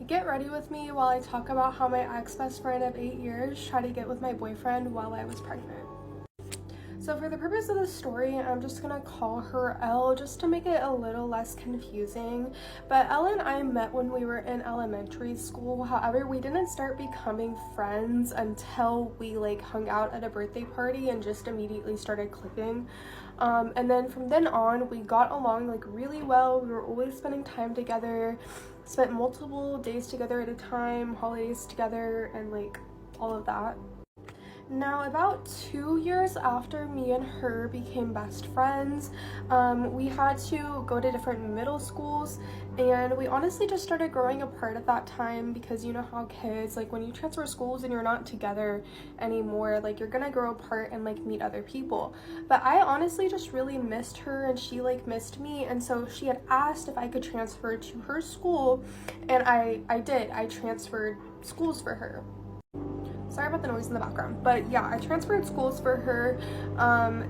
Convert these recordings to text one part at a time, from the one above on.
Get ready with me while I talk about how my ex-best friend of 8 years tried to get with my boyfriend while I was pregnant. So for the purpose of the story, I'm just gonna call her Elle just to make it a little less confusing. But Elle and I met when we were in elementary school. However, we didn't start becoming friends until we hung out at a birthday party and just immediately started clicking. And then from then on, we got along really well. We were always spending time together, spent multiple days together at a time, holidays together, and all of that. Now, about 2 years after me and her became best friends, we had to go to different middle schools, and we honestly just started growing apart at that time because you know how kids, when you transfer schools and you're not together anymore, you're gonna grow apart and meet other people. But I honestly just really missed her, and she missed me, and so she had asked if I could transfer to her school, and I did. I transferred schools for her. Sorry about the noise in the background, but yeah, I transferred schools for her.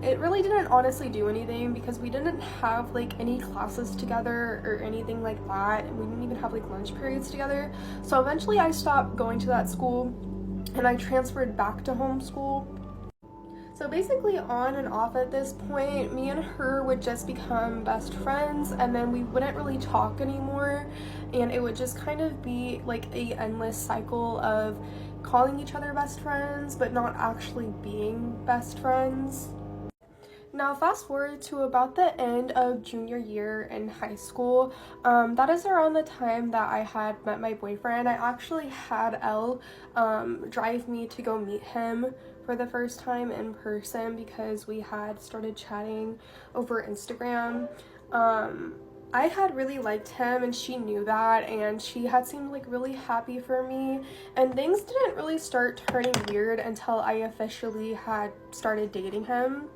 It really didn't honestly do anything because we didn't have any classes together or anything like that, and we didn't even have lunch periods together. So eventually I stopped going to that school and I transferred back to homeschool. So basically on and off at this point, me and her would just become best friends, and then we wouldn't really talk anymore, and it would just kind of be a endless cycle of calling each other best friends but not actually being best friends. Now fast forward to about the end of junior year in high school. That is around the time that I had met my boyfriend. I actually had Elle drive me to go meet him for the first time in person because we had started chatting over Instagram. I had really liked him, and she knew that, and she had seemed really happy for me, and things didn't really start turning weird until I officially had started dating him.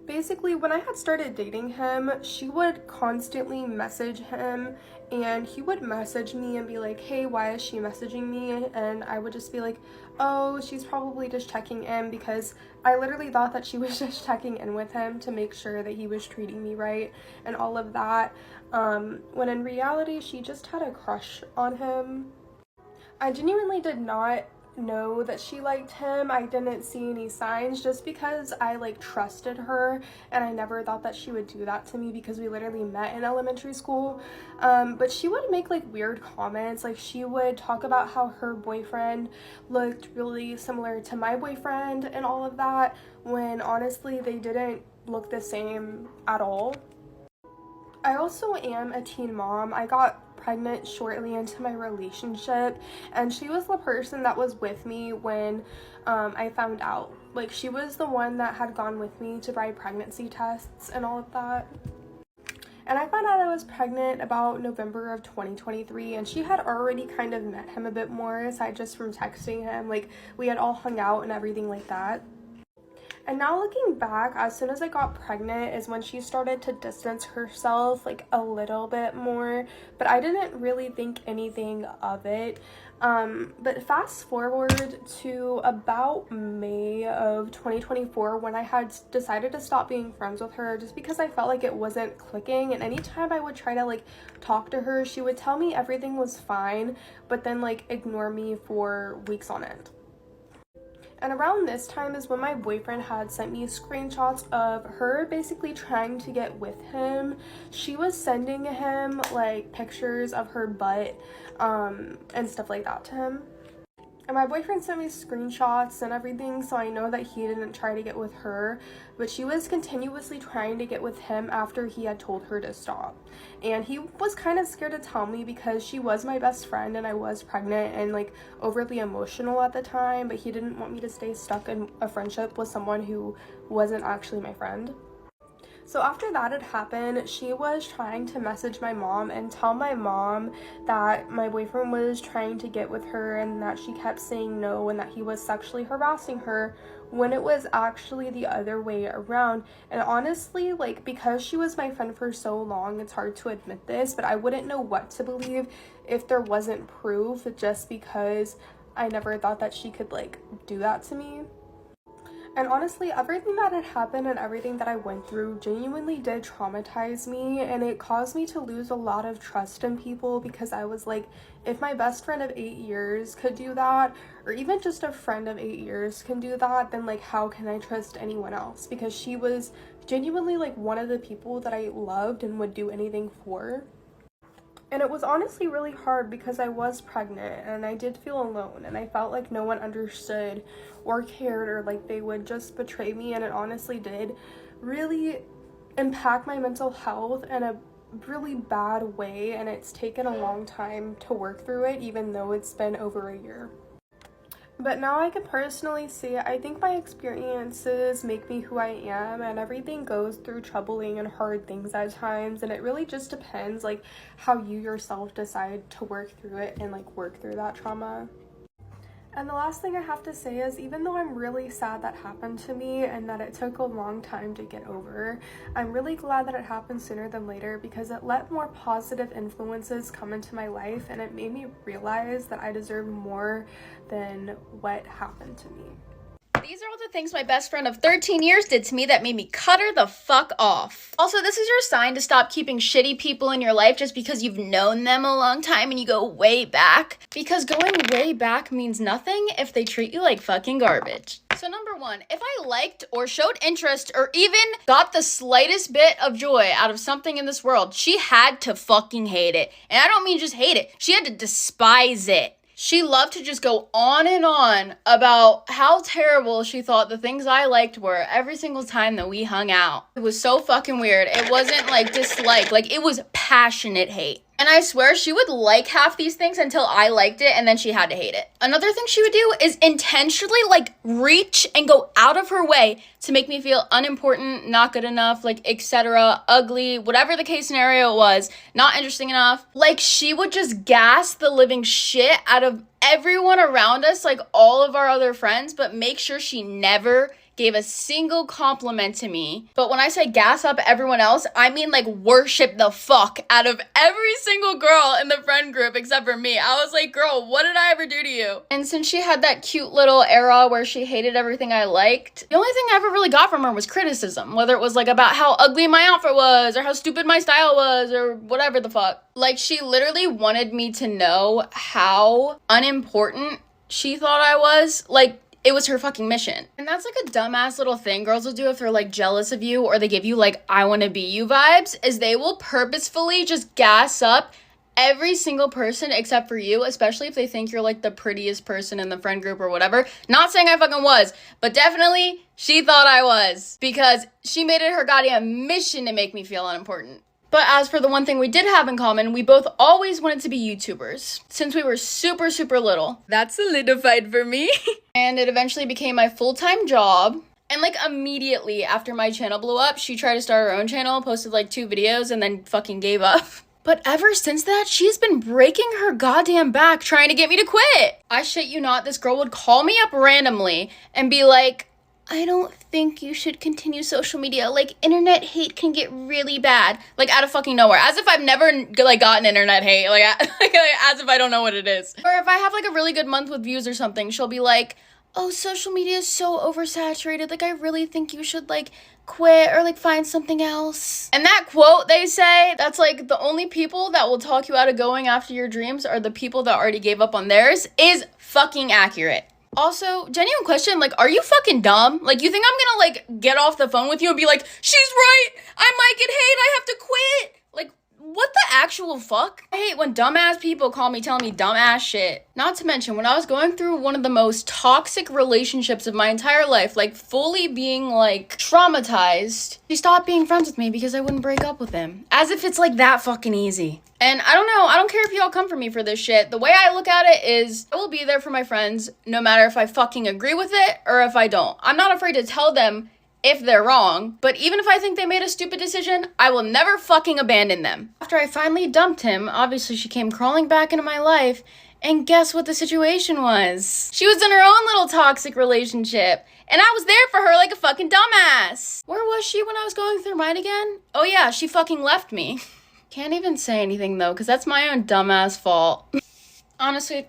Basically, when I had started dating him, she would constantly message him, and he would message me and be like, hey, why is she messaging me? And I would just be like, oh, she's probably just checking in, because I literally thought that she was just checking in with him to make sure that he was treating me right and all of that, when in reality, she just had a crush on him. I genuinely did not know that she liked him. I didn't see any signs just because I trusted her, and I never thought that she would do that to me because we literally met in elementary school. But she would make weird comments. She would talk about how her boyfriend looked really similar to my boyfriend and all of that, when honestly they didn't look the same at all. I also am a teen mom. I got pregnant shortly into my relationship, and she was the person that was with me when I found out. She was the one that had gone with me to buy pregnancy tests and all of that. And I found out I was pregnant about November of 2023, and she had already kind of met him a bit more aside just from texting him. We had all hung out and everything like that. And now looking back, as soon as I got pregnant is when she started to distance herself a little bit more, but I didn't really think anything of it. But fast forward to about May of 2024 when I had decided to stop being friends with her just because I felt it wasn't clicking, and anytime I would try to talk to her, she would tell me everything was fine, but then ignore me for weeks on end. And around this time is when my boyfriend had sent me screenshots of her basically trying to get with him. She was sending him pictures of her butt and stuff like that to him. And my boyfriend sent me screenshots and everything, so I know that he didn't try to get with her, but she was continuously trying to get with him after he had told her to stop. And he was kind of scared to tell me because she was my best friend and I was pregnant and overly emotional at the time, but he didn't want me to stay stuck in a friendship with someone who wasn't actually my friend. So after that had happened, she was trying to message my mom and tell my mom that my boyfriend was trying to get with her and that she kept saying no and that he was sexually harassing her, when it was actually the other way around. And honestly, because she was my friend for so long, it's hard to admit this, but I wouldn't know what to believe if there wasn't proof, just because I never thought that she could do that to me. And honestly, everything that had happened and everything that I went through genuinely did traumatize me, and it caused me to lose a lot of trust in people, because I was like, if my best friend of 8 years could do that, or even just a friend of 8 years can do that, then like how can I trust anyone else? Because she was genuinely like one of the people that I loved and would do anything for. And it was honestly really hard because I was pregnant and I did feel alone, and I felt like no one understood or cared, or like they would just betray me. And it honestly did really impact my mental health in a really bad way, and it's taken a long time to work through it, even though it's been over a year. But now I can personally see, I think my experiences make me who I am, and everything goes through troubling and hard things at times, and it really just depends like how you yourself decide to work through it and like work through that trauma. And the last thing I have to say is, even though I'm really sad that happened to me and that it took a long time to get over, I'm really glad that it happened sooner than later, because it let more positive influences come into my life, and it made me realize that I deserve more than what happened to me. These are all the things my best friend of 13 years did to me that made me cut her the fuck off. Also, this is your sign to stop keeping shitty people in your life just because you've known them a long time and you go way back. Because going way back means nothing if they treat you like fucking garbage. So number one, if I liked or showed interest or even got the slightest bit of joy out of something in this world, she had to fucking hate it. And I don't mean just hate it. She had to despise it. She loved to just go on and on about how terrible she thought the things I liked were every single time that we hung out. It was so fucking weird. It wasn't like dislike, like it was passionate hate. And I swear she would like half these things until I liked it, and then she had to hate it. Another thing she would do is intentionally like reach and go out of her way to make me feel unimportant, not good enough, like etc., ugly, whatever the case scenario was, not interesting enough. Like she would just gas the living shit out of everyone around us, like all of our other friends, but make sure she never gave a single compliment to me. But when I say gas up everyone else, I mean like worship the fuck out of every single girl in the friend group except for me. I was like, girl, what did I ever do to you? And since she had that cute little era where she hated everything I liked, the only thing I ever really got from her was criticism, whether it was like about how ugly my outfit was or how stupid my style was or whatever the fuck. Like she literally wanted me to know how unimportant she thought I was. Like it was her fucking mission. And that's like a dumbass little thing girls will do if they're like jealous of you or they give you like I want to be you vibes, is they will purposefully just gas up every single person except for you, especially if they think you're like the prettiest person in the friend group or whatever. Not saying I fucking was, but definitely she thought I was, because she made it her goddamn mission to make me feel unimportant. But as for the one thing we did have in common, we both always wanted to be YouTubers since we were super, super little. That solidified for me. And it eventually became my full-time job. And like immediately after my channel blew up, she tried to start her own channel, posted like 2 videos, and then fucking gave up. But ever since that, she's been breaking her goddamn back trying to get me to quit. I shit you not, this girl would call me up randomly and be like, I don't think you should continue social media. Like, internet hate can get really bad. Like, out of fucking nowhere. As if I've never, like, gotten internet hate. Like, as if I don't know what it is. Or if I have, like, a really good month with views or something, she'll be like, oh, social media is so oversaturated. Like, I really think you should, like, quit or, like, find something else. And that quote, they say, that's, like, the only people that will talk you out of going after your dreams are the people that already gave up on theirs, is fucking accurate. Also, genuine question, like, are you fucking dumb? Like, you think I'm gonna, like, get off the phone with you and be like, she's right, I might get hate, I have to quit? Like, what the actual fuck? I hate when dumbass people call me telling me dumbass shit. Not to mention, when I was going through one of the most toxic relationships of my entire life, like, fully being, like, traumatized, she stopped being friends with me because I wouldn't break up with him. As if it's, like, that fucking easy. And I don't know, I don't care if y'all come for me for this shit. The way I look at it is, I will be there for my friends no matter if I fucking agree with it or if I don't. I'm not afraid to tell them if they're wrong, but even if I think they made a stupid decision, I will never fucking abandon them. After I finally dumped him, obviously she came crawling back into my life, and guess what the situation was? She was in her own little toxic relationship, and I was there for her like a fucking dumbass. Where was she when I was going through mine again? Oh yeah, she fucking left me. Can't even say anything though, because that's my own dumbass fault. Honestly,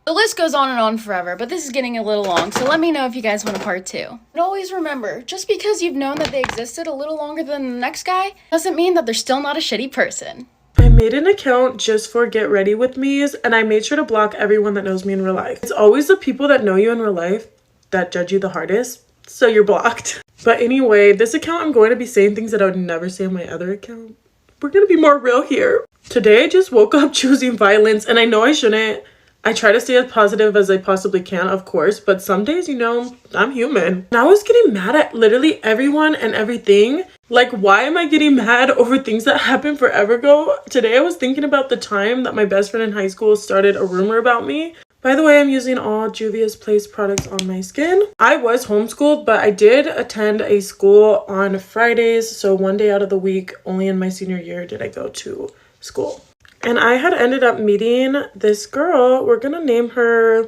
really The list goes on and on forever, but this is getting a little long, so let me know if you guys want a part 2. And always remember, just because you've known that they existed a little longer than the next guy, doesn't mean that they're still not a shitty person. I made an account just for get ready with me's, and I made sure to block everyone that knows me in real life. It's always the people that know you in real life that judge you the hardest, so you're blocked. But anyway, this account I'm going to be saying things that I would never say on my other account. We're gonna be more real here. Today I just woke up choosing violence, and I know I shouldn't. I try to stay as positive as I possibly can, of course, but some days, you know, I'm human. And I was getting mad at literally everyone and everything. Like, why am I getting mad over things that happened forever ago? Today I was thinking about the time that my best friend in high school started a rumor about me. By the way, I'm using all Juvia's Place products on my skin. I was homeschooled, but I did attend a school on Fridays, so one day out of the week, only in my senior year did I go to school. And I had ended up meeting this girl. We're gonna name her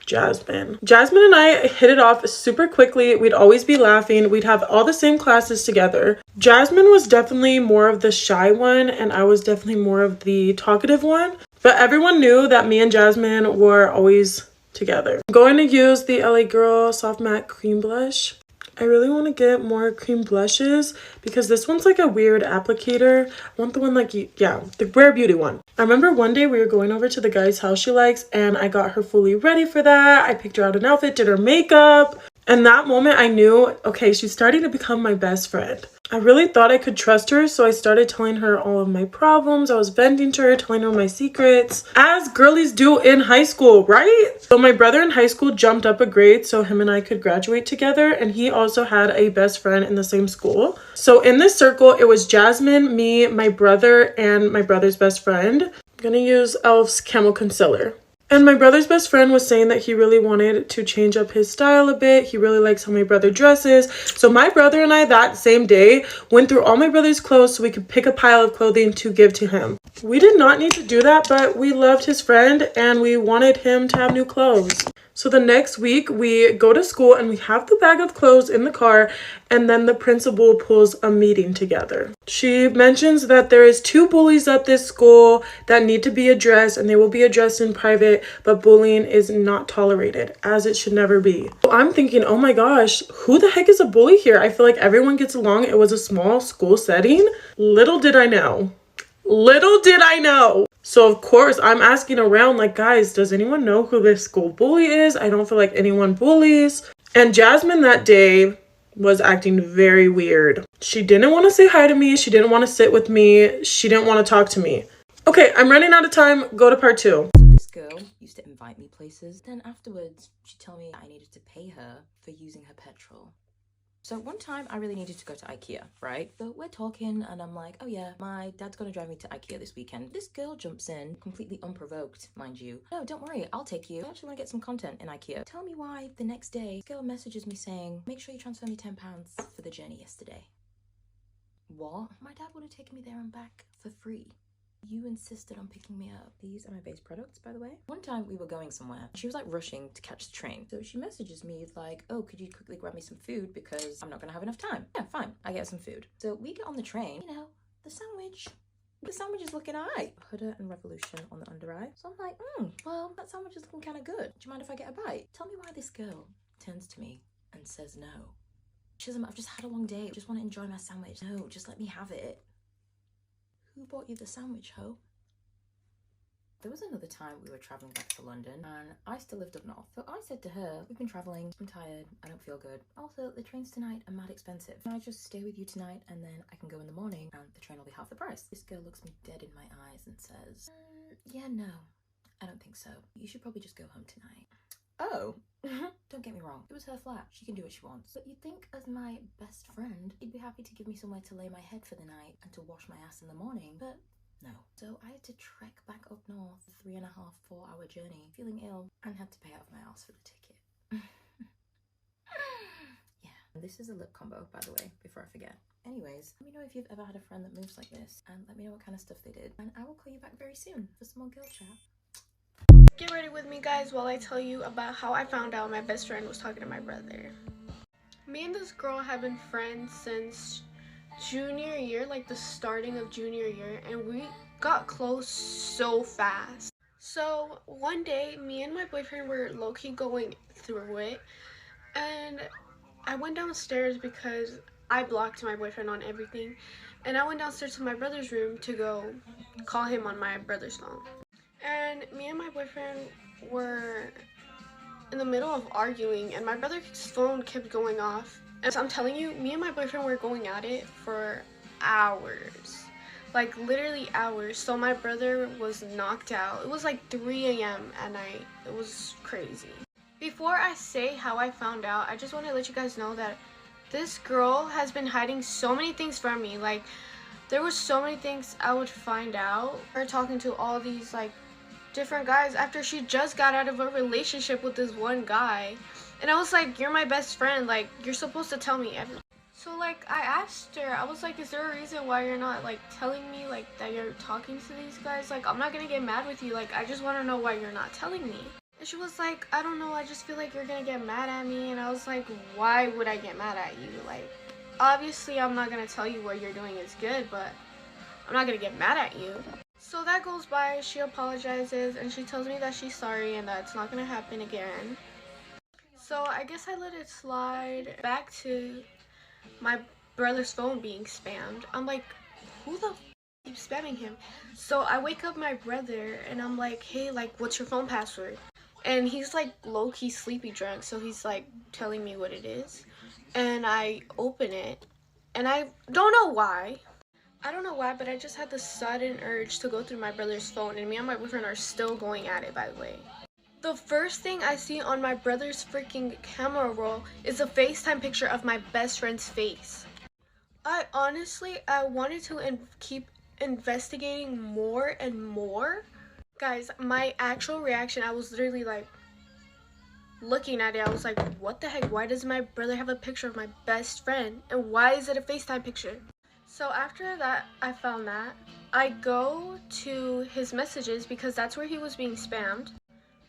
Jasmine. Jasmine and I hit it off super quickly. We'd always be laughing. We'd have all the same classes together. Jasmine was definitely more of the shy one, and I was definitely more of the talkative one. But everyone knew that me and Jasmine were always together. I'm going to use the LA Girl Soft Matte Cream Blush. I really want to get more cream blushes because this one's like a weird applicator. I want the one like, yeah, the Rare Beauty one. I remember one day we were going over to the guy's house she likes, and I got her fully ready for that. I picked her out an outfit, did her makeup. And that moment I knew, okay, she's starting to become my best friend. I really thought I could trust her, so I started telling her all of my problems. I was venting to her, telling her my secrets, as girlies do in high school, right? So my brother in high school jumped up a grade so him and I could graduate together, and he also had a best friend in the same school. So in this circle, it was Jasmine, me, my brother, and my brother's best friend. I'm gonna use e.l.f.'s Camo Concealer. And my brother's best friend was saying that he really wanted to change up his style a bit. He really likes how my brother dresses. So my brother and I that same day went through all my brother's clothes so we could pick a pile of clothing to give to him. We did not need to do that, but we loved his friend and we wanted him to have new clothes. So the next week we go to school and we have the bag of clothes in the car, and then the principal pulls a meeting together. She mentions that there is 2 bullies at this school that need to be addressed, and they will be addressed in private, but bullying is not tolerated, as it should never be. So I'm thinking, oh my gosh, who the heck is a bully here? I feel like everyone gets along. It was a small school setting. Little did I know. Little did I know. So of course I'm asking around like, guys, does anyone know who this school bully is? I don't feel like anyone bullies. And Jasmine that day was acting very weird. She didn't want to say hi to me. She didn't want to sit with me. She didn't want to talk to me. Okay, I'm running out of time. Go to part 2. So this girl used to invite me places. Then afterwards, she'd tell me I needed to pay her for using her petrol. So one time I really needed to go to IKEA, right? So we're talking and I'm like, oh yeah, my dad's gonna drive me to IKEA this weekend. This girl jumps in, completely unprovoked, mind you. No, don't worry, I'll take you. I actually wanna get some content in IKEA. Tell me why the next day, this girl messages me saying, make sure you transfer me £10 for the journey yesterday. What? My dad would have taken me there and back for free. You insisted on picking me up. These are my base products, by the way. One time we were going somewhere. She was like rushing to catch the train. So she messages me like, oh, could you quickly grab me some food because I'm not gonna have enough time. Yeah, fine. I get some food. So we get on the train. You know, the sandwich is looking alright. Huda and Revolution on the under eye. So I'm like, well, that sandwich is looking kind of good. Do you mind if I get a bite? Tell me why this girl turns to me and says no. She says, I've just had a long day. I just want to enjoy my sandwich. No, just let me have it. Who bought you the sandwich, ho? There was another time we were traveling back to London and I still lived up north. So I said to her, we've been traveling, I'm tired, I don't feel good. Also, the trains tonight are mad expensive. Can I just stay with you tonight and then I can go in the morning and the train will be half the price? This girl looks me dead in my eyes and says, yeah, no, I don't think so. You should probably just go home tonight. Oh, don't get me wrong, it was her flat. She can do what she wants. But you'd think as my best friend, he'd be happy to give me somewhere to lay my head for the night and to wash my ass in the morning, but no. So I had to trek back up north, a 3.5, 4-hour journey, feeling ill, and had to pay out of my ass for the ticket. Yeah, and this is a lip combo, by the way, before I forget. Anyways, let me know if you've ever had a friend that moves like this, and let me know what kind of stuff they did. And I will call you back very soon for some more girl chat. Get ready with me, guys, while I tell you about how I found out my best friend was talking to my brother. Me and this girl have been friends since junior year, like the starting of junior year, and we got close so fast. So one day, me and my boyfriend were low-key going through it, and I went downstairs because I blocked my boyfriend on everything, and I went downstairs to my brother's room to go call him on my brother's phone. And me and my boyfriend were in the middle of arguing, and my brother's phone kept going off. And so I'm telling you, me and my boyfriend were going at it for hours. Like literally hours. So my brother was knocked out. It was like 3 a.m. at night. It was crazy. Before I say how I found out, I just want to let you guys know that this girl has been hiding so many things from me. Like, there was so many things I would find out. Her talking to all these like different guys after she just got out of a relationship with this one guy. And I was like, you're my best friend. Like, you're supposed to tell me everything. So like I asked her, I was like, is there a reason why you're not like telling me like that you're talking to these guys? Like, I'm not gonna get mad with you. Like, I just want to know why you're not telling me. And she was like, I don't know, I just feel like you're gonna get mad at me. And I was like, why would I get mad at you? Like, obviously I'm not gonna tell you what you're doing is good, but I'm not gonna get mad at you. So that goes by, she apologizes and she tells me that she's sorry and that it's not gonna happen again. So I guess I let it slide. Back to my brother's phone being spammed. I'm like, who the keeps spamming him? So I wake up my brother and I'm like, hey, like, what's your phone password? And he's like low-key sleepy drunk, so he's like telling me what it is. And I open it and I don't know why. I don't know why, but I just had the sudden urge to go through my brother's phone, and me and my boyfriend are still going at it, by the way. The first thing I see on my brother's freaking camera roll is a FaceTime picture of my best friend's face. I wanted to keep investigating more and more. Guys, my actual reaction, I was literally like looking at it. I was like, what the heck? Why does my brother have a picture of my best friend? And why is it a FaceTime picture? So after that, I found that. I go to his messages because that's where he was being spammed.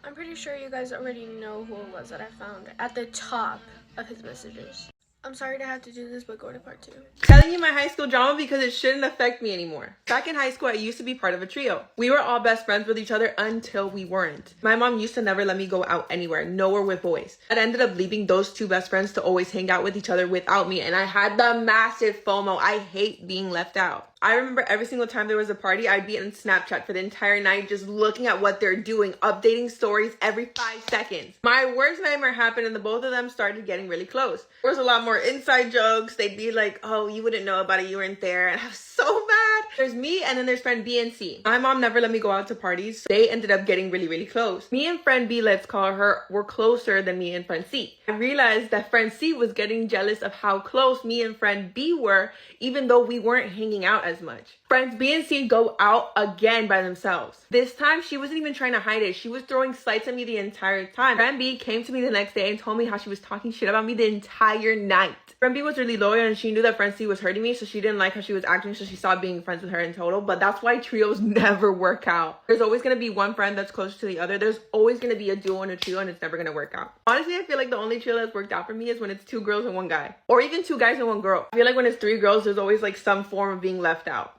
I'm pretty sure you guys already know who it was that I found at the top of his messages. I'm sorry to have to do this, but go to part 2. Telling you my high school drama because it shouldn't affect me anymore. Back in high school, I used to be part of a trio. We were all best friends with each other until we weren't. My mom used to never let me go out anywhere, nowhere with boys. I ended up leaving those 2 best friends to always hang out with each other without me, and I had the massive FOMO. I hate being left out. I remember every single time there was a party, I'd be on Snapchat for the entire night just looking at what they're doing, updating stories every 5 seconds. My worst nightmare happened and the both of them started getting really close. There was a lot more inside jokes. They'd be like, oh, you wouldn't know about it, you weren't there. And I was so mad. There's me and then there's friend B and C. My mom never let me go out to parties, so they ended up getting really, really close. Me and friend B, let's call her, were closer than me and friend C. I realized that friend C was getting jealous of how close me and friend B were, even though we weren't hanging out as much. Friends B and C go out again by themselves. This time, she wasn't even trying to hide it. She was throwing slights at me the entire time. Friend B came to me the next day and told me how she was talking shit about me the entire night. Friend B was really loyal and she knew that friend C was hurting me, so she didn't like how she was acting, so she stopped being friends with her in total. But that's why trios never work out. There's always going to be one friend that's closer to the other. There's always going to be a duo and a trio, and it's never going to work out. Honestly, I feel like the only trio that's worked out for me is when it's 2 girls and 1 guy. Or even 2 guys and 1 girl. I feel like when it's 3 girls, there's always like some form of being left out.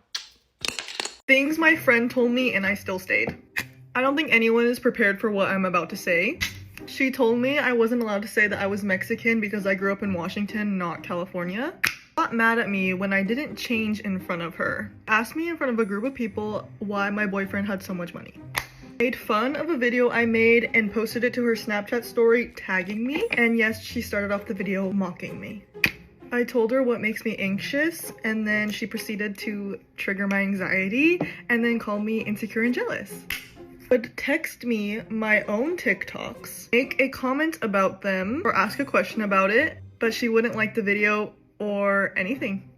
Things my friend told me and I still stayed. I don't think anyone is prepared for what I'm about to say. She told me I wasn't allowed to say that I was Mexican because I grew up in Washington, not California. Got mad at me when I didn't change in front of her. Asked me in front of a group of people why my boyfriend had so much money. Made fun of a video I made and posted it to her Snapchat story, tagging me. And yes, she started off the video mocking me. I told her what makes me anxious, and then she proceeded to trigger my anxiety and then call me insecure and jealous. Would text me my own TikToks, make a comment about them, or ask a question about it, but she wouldn't like the video or anything.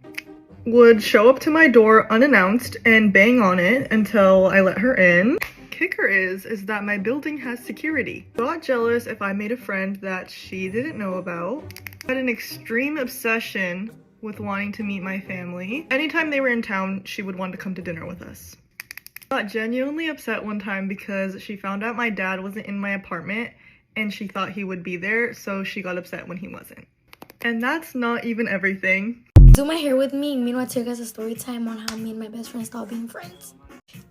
Would show up to my door unannounced and bang on it until I let her in. Kicker is that my building has security. Got jealous if I made a friend that she didn't know about. Had an extreme obsession with wanting to meet my family. Anytime they were in town, she would want to come to dinner with us. Got genuinely upset one time because she found out my dad wasn't in my apartment and she thought he would be there, so she got upset when he wasn't. And that's not even everything. Do my hair with me. Meanwhile, take us a story time on how me and my best friend stopped being friends.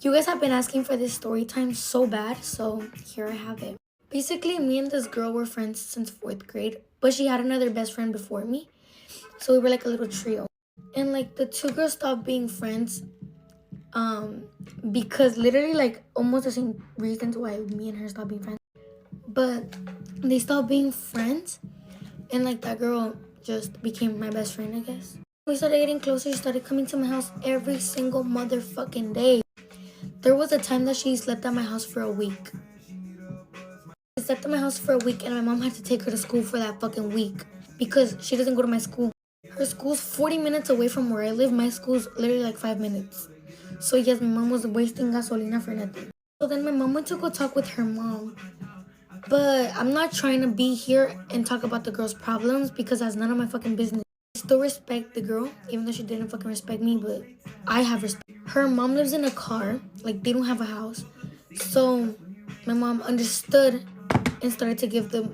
You guys have been asking for this story time so bad, so here I have it. Basically, me and this girl were friends since 4th grade, but she had another best friend before me. So we were like a little trio. And like the two girls stopped being friends because literally like almost the same reasons why me and her stopped being friends. But they stopped being friends and like that girl just became my best friend, I guess. We started getting closer. She started coming to my house every single motherfucking day. There was a time that she slept at my house for a week. She slept at my house for a week and my mom had to take her to school for that fucking week because she doesn't go to my school. Her school's 40 minutes away from where I live. My school's literally like 5 minutes. So yes, my mom was wasting gasolina for nothing. So then my mom went to go talk with her mom. But I'm not trying to be here and talk about the girl's problems because that's none of my fucking business. I still respect the girl, even though she didn't fucking respect me, but I have respect. Her mom lives in a car, like they don't have a house. So my mom understood and started to give the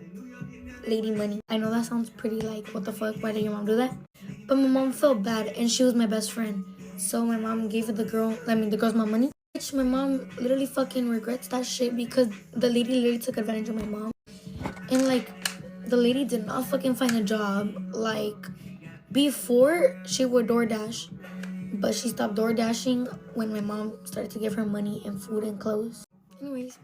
lady money. I know that sounds pretty like, what the fuck, why did your mom do that? But my mom felt bad and she was my best friend. So my mom gave the girl's mom money. Which my mom literally fucking regrets that shit because the lady literally took advantage of my mom. And like, the lady did not fucking find a job. Like, before she would DoorDash, but she stopped DoorDashing when my mom started to give her money and food and clothes. Anyways,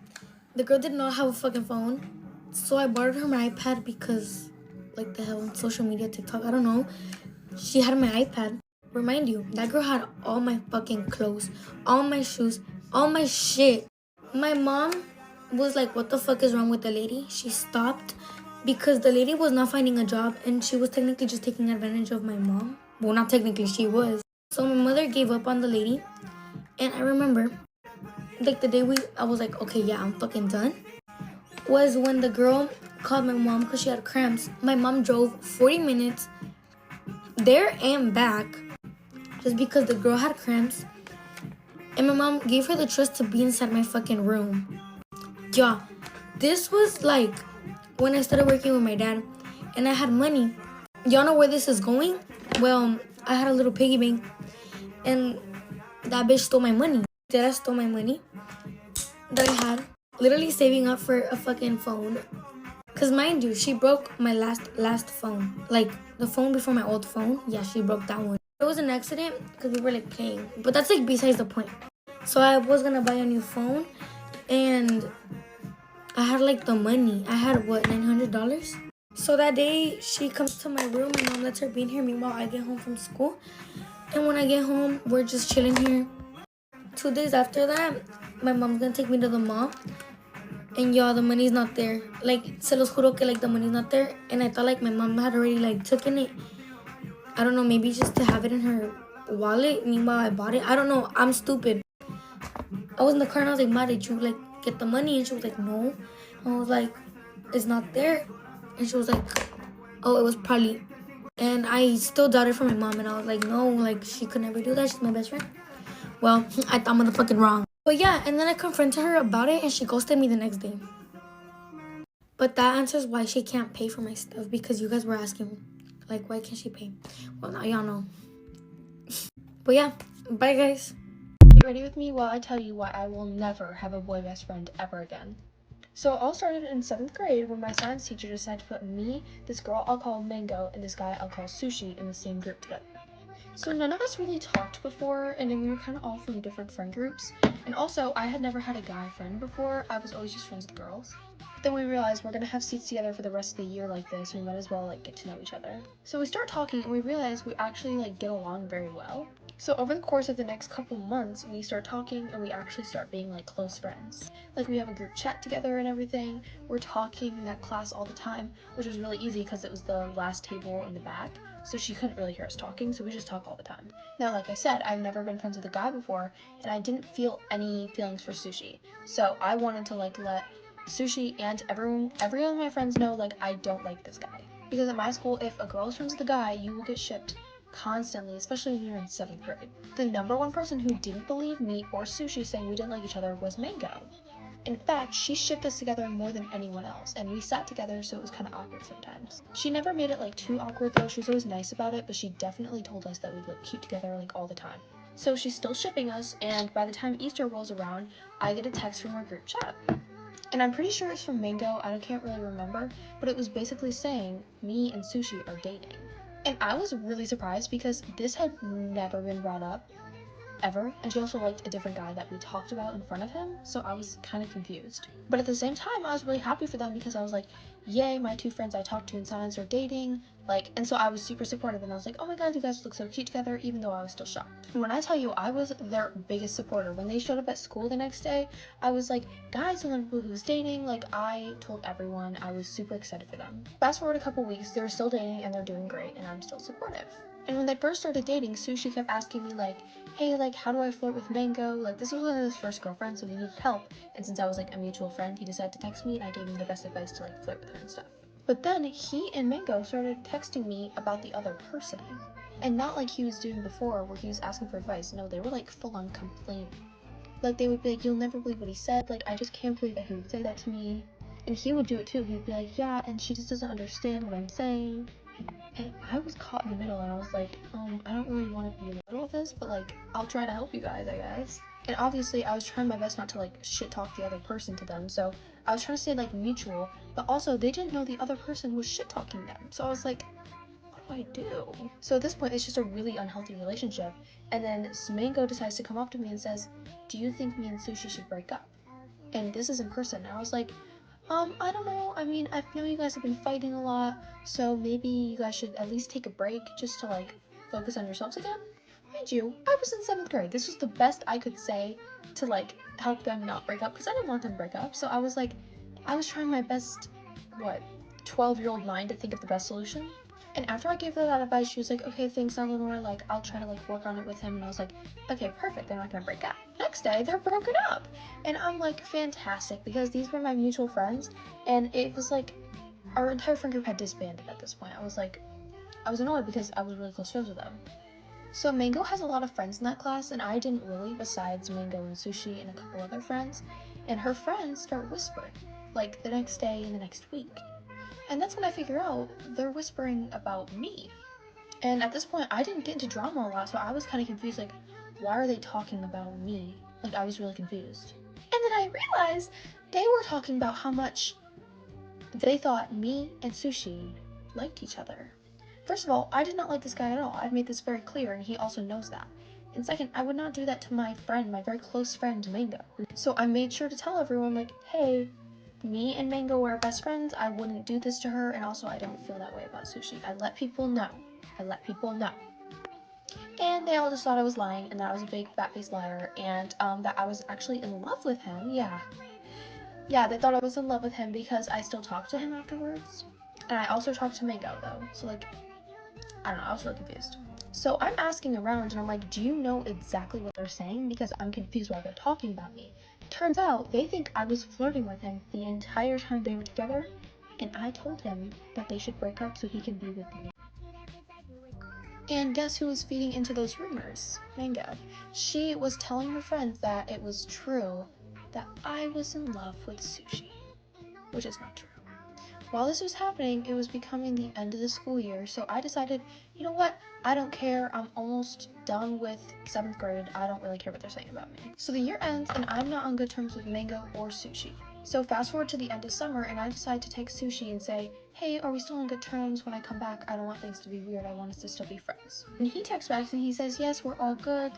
the girl did not have a fucking phone. So I borrowed her my iPad because, like the hell, social media, TikTok, I don't know. She had my iPad. Remind you, that girl had all my fucking clothes, all my shoes, all my shit. My mom was like, what the fuck is wrong with the lady? She stopped because the lady was not finding a job and she was technically just taking advantage of my mom. Well, not technically, she was. So my mother gave up on the lady. And I remember, like the day I was like, okay, yeah, I'm fucking done, was when the girl called my mom because she had cramps. My mom drove 40 minutes there and back just because the girl had cramps. And my mom gave her the trust to be inside my fucking room. Yeah, this was like when I started working with my dad and I had money. Y'all know where this is going? Well, I had a little piggy bank and that bitch stole my money. Dad stole my money that I had, literally saving up for a fucking phone. Cause mind you, she broke my last phone. Like the phone before my old phone. Yeah, she broke that one. It was an accident because we were like playing. But that's like besides the point. So I was gonna buy a new phone and I had like the money. I had what, $900? So that day she comes to my room. My mom lets her be in here. Meanwhile, I get home from school. And when I get home, we're just chilling here. 2 days after that, my mom's gonna take me to the mall. And y'all, the money's not there. Like, se los juro que like the money's not there. And I thought like my mom had already like taken it. I don't know, maybe just to have it in her wallet. Meanwhile, I bought it. I don't know. I'm stupid. I was in the car and I was like, Ma, did you like get the money? And she was like, no. I was like, it's not there. And she was like, oh, it was probably. And I still doubted from my mom. And I was like, no, like she could never do that. She's my best friend. Well, I thought motherfucking wrong. But yeah, and then I confronted her about it and she ghosted me the next day. But that answers why she can't pay for my stuff because you guys were asking, like, why can't she pay? Well, now y'all know. But yeah, bye guys. Get ready with me while I tell you why I will never have a boy best friend ever again. So it all started in 7th grade when my science teacher decided to put me, this girl I'll call Mango, and this guy I'll call Sushi in the same group together. So none of us really talked before, and then we were kind of all from different friend groups. And also, I had never had a guy friend before. I was always just friends with girls. But then we realized we're gonna have seats together for the rest of the year like this, and we might as well like get to know each other. So we start talking, and we realize we actually like get along very well. So over the course of the next couple months, we start talking, and we actually start being like close friends. Like we have a group chat together and everything. We're talking in that class all the time, which was really easy because it was the last table in the back. So she couldn't really hear us talking, so we just talk all the time. Now, like I said, I've never been friends with a guy before, and I didn't feel any feelings for Sushi. So I wanted to like let Sushi and everyone of my friends know like I don't like this guy. Because at my school, if a girl is friends with a guy, you will get shipped constantly, especially when you're in 7th grade. The number one person who didn't believe me or Sushi saying we didn't like each other was Mango. In fact, she shipped us together more than anyone else, and we sat together, so it was kind of awkward sometimes. She never made it like too awkward though. She was always nice about it, but she definitely told us that we look cute together like all the time. So she's still shipping us, and by the time Easter rolls around, I get a text from our group chat. And I'm pretty sure it's from Mango, I can't really remember, but it was basically saying me and Sushi are dating. And I was really surprised because this had never been brought up, ever, and she also liked a different guy that we talked about in front of him, so I was kind of confused. But at the same time, I was really happy for them because I was like, yay, my two friends I talked to in silence are dating, and so I was super supportive, and I was like, oh my god, you guys look so cute together, even though I was still shocked. And when I tell you I was their biggest supporter, when they showed up at school the next day, I was like, guys, don't know who's dating, I told everyone, I was super excited for them. Fast forward a couple weeks, they're still dating, and they're doing great, and I'm still supportive. And when they first started dating, Sushi kept asking me hey, how do I flirt with Mango? This was one of his first girlfriends, so he needed help. And since I was a mutual friend, he decided to text me, and I gave him the best advice to flirt with her and stuff. But then he and Mango started texting me about the other person. And not like he was doing before, where he was asking for advice. No, they were full on complaining. They would be you'll never believe what he said. I just can't believe that he would say that to me. And he would do it too. He'd be yeah, and she just doesn't understand what I'm saying. And I was caught in the middle, and I was I don't really want to be in the middle of this, but I'll try to help you guys, I guess. And obviously, I was trying my best not to shit talk the other person to them, so I was trying to stay mutual, but also they didn't know the other person was shit talking them, so I was what do I do? So at this point, it's just a really unhealthy relationship, and then Mango decides to come up to me and says, do you think me and Sushi should break up? And this is in person, and I was I don't know. I know you guys have been fighting a lot, so maybe you guys should at least take a break just to focus on yourselves again. Mind you, I was in 7th grade. This was the best I could say to help them not break up because I didn't want them to break up. So I was trying my best, 12-year-old mind to think of the best solution. And after I gave her that advice, she was okay, thanks, Eleanor, I'll try to work on it with him. And I was okay, perfect, they're not gonna break up. Next day, they're broken up. And I'm fantastic, because these were my mutual friends, and it was our entire friend group had disbanded at this point. I was annoyed because I was really close friends with them. So Mango has a lot of friends in that class, and I didn't really, besides Mango and Sushi and a couple other friends. And her friends start whispering, the next day and the next week. And that's when I figure out they're whispering about me. And at this point, I didn't get into drama a lot, so I was kind of confused, why are they talking about me? I was really confused. And then I realized they were talking about how much they thought me and Sushi liked each other. First of all, I did not like this guy at all. I've made this very clear, and he also knows that. And second, I would not do that to my friend, my very close friend, Mango. So I made sure to tell everyone, hey, me and Mango are best friends, I wouldn't do this to her, and also I don't feel that way about Sushi. I let people know. And they all just thought I was lying, and that I was a big fat-faced liar, and that I was actually in love with him, yeah. Yeah, they thought I was in love with him because I still talked to him afterwards. And I also talked to Mango, though, so I don't know, I was really confused. So I'm asking around, and I'm do you know exactly what they're saying? Because I'm confused why they're talking about me. Turns out, they think I was flirting with him the entire time they were together, and I told him that they should break up so he can be with me. And guess who was feeding into those rumors? Mango. She was telling her friends that it was true that I was in love with Sushi, which is not true. While this was happening, it was becoming the end of the school year, so I decided, you know what, I don't care, I'm almost done with 7th grade, I don't really care what they're saying about me. So the year ends, and I'm not on good terms with Mango or Sushi. So fast forward to the end of summer, and I decide to text Sushi and say, hey, are we still on good terms? When I come back, I don't want things to be weird, I want us to still be friends. And he texts back and he says, yes, we're all good,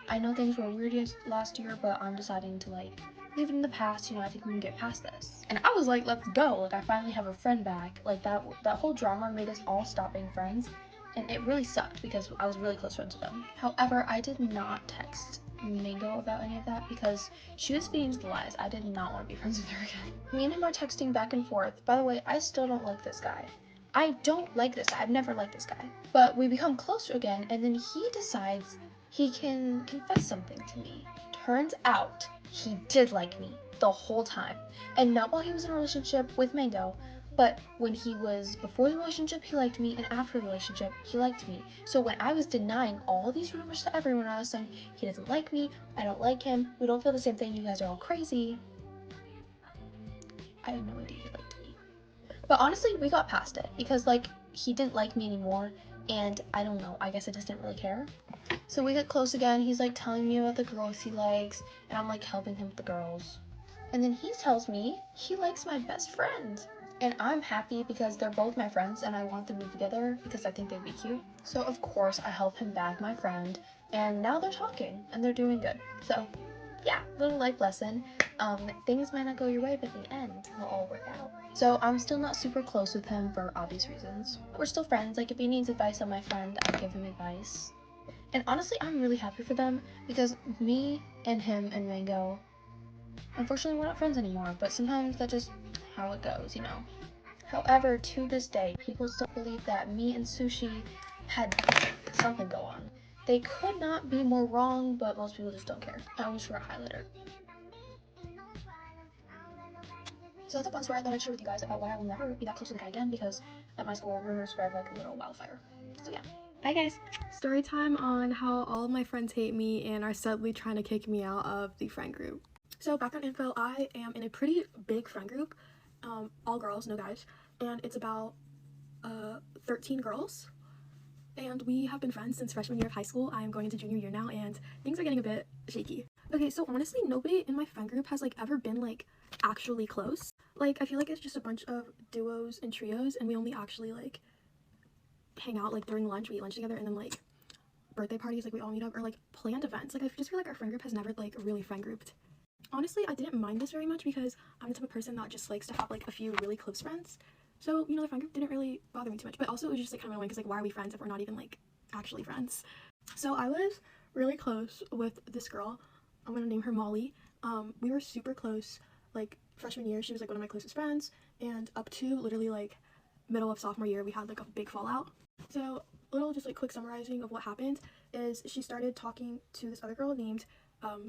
I know things were weird last year, but I'm deciding to leave it in the past, I think we can get past this. And I was let's go, I finally have a friend back. That whole drama made us all stop being friends, and it really sucked because I was really close friends with them. However, I did not text Mango about any of that because she was feeding into the lies. I did not want to be friends with her again. Me and him are texting back and forth. By the way, I still don't like this guy. I don't like this guy. I've never liked this guy. But we become closer again, and then he decides he can confess something to me. Turns out he did like me the whole time. And not while he was in a relationship with Mango, but when he was before the relationship, he liked me, and after the relationship, he liked me. So when I was denying all these rumors to everyone, I was saying, he doesn't like me, I don't like him, we don't feel the same thing, you guys are all crazy. I have no idea he liked me. But honestly, we got past it, because he didn't like me anymore, and I don't know, I guess I just didn't really care. So we get close again. He's like telling me about the girls he likes, and I'm like helping him with the girls. And then he tells me he likes my best friend. And I'm happy because they're both my friends and I want them to be together because I think they'd be cute. So of course I help him bag my friend, and now they're talking and they're doing good. So yeah, little life lesson. Things might not go your way, but in the end, it'll all work out. So I'm still not super close with him for obvious reasons. We're still friends. Like if he needs advice on my friend, I'll give him advice. And honestly, I'm really happy for them because me and him and Mango, unfortunately, we're not friends anymore, but sometimes that's just how it goes, you know. However, to this day, people still believe that me and Sushi had something go on. They could not be more wrong, but most people just don't care. I almost forgot highlighter. So that's a fun story I thought I'd share with you guys about why I will never be that close to the guy again, because at my school, rumors spread like a little wildfire. So yeah. Bye guys. Story time on how all of my friends hate me and are subtly trying to kick me out of the friend group. So background info, I am in a pretty big friend group, all girls, no guys, and it's about 13 girls, and we have been friends since freshman year of high school. I am going into junior year now, and things are getting a bit shaky. Okay, so honestly, nobody in my friend group has like ever been like actually close. Like, I feel like it's just a bunch of duos and trios, and we only actually like hang out like during lunch, we eat lunch together, and then like birthday parties, like we all meet up, or like planned events. Like I just feel like our friend group has never like really friend grouped. Honestly, I didn't mind this very much because I'm the type of person that just likes to have like a few really close friends. So, you know, the friend group didn't really bother me too much. But also it was just like kind of annoying because like why are we friends if we're not even like actually friends? So I was really close with this girl. I'm gonna name her Molly. We were super close like freshman year. She was like one of my closest friends, and up to literally like middle of sophomore year we had like a big fallout. So little just like quick summarizing of what happened is she started talking to this other girl named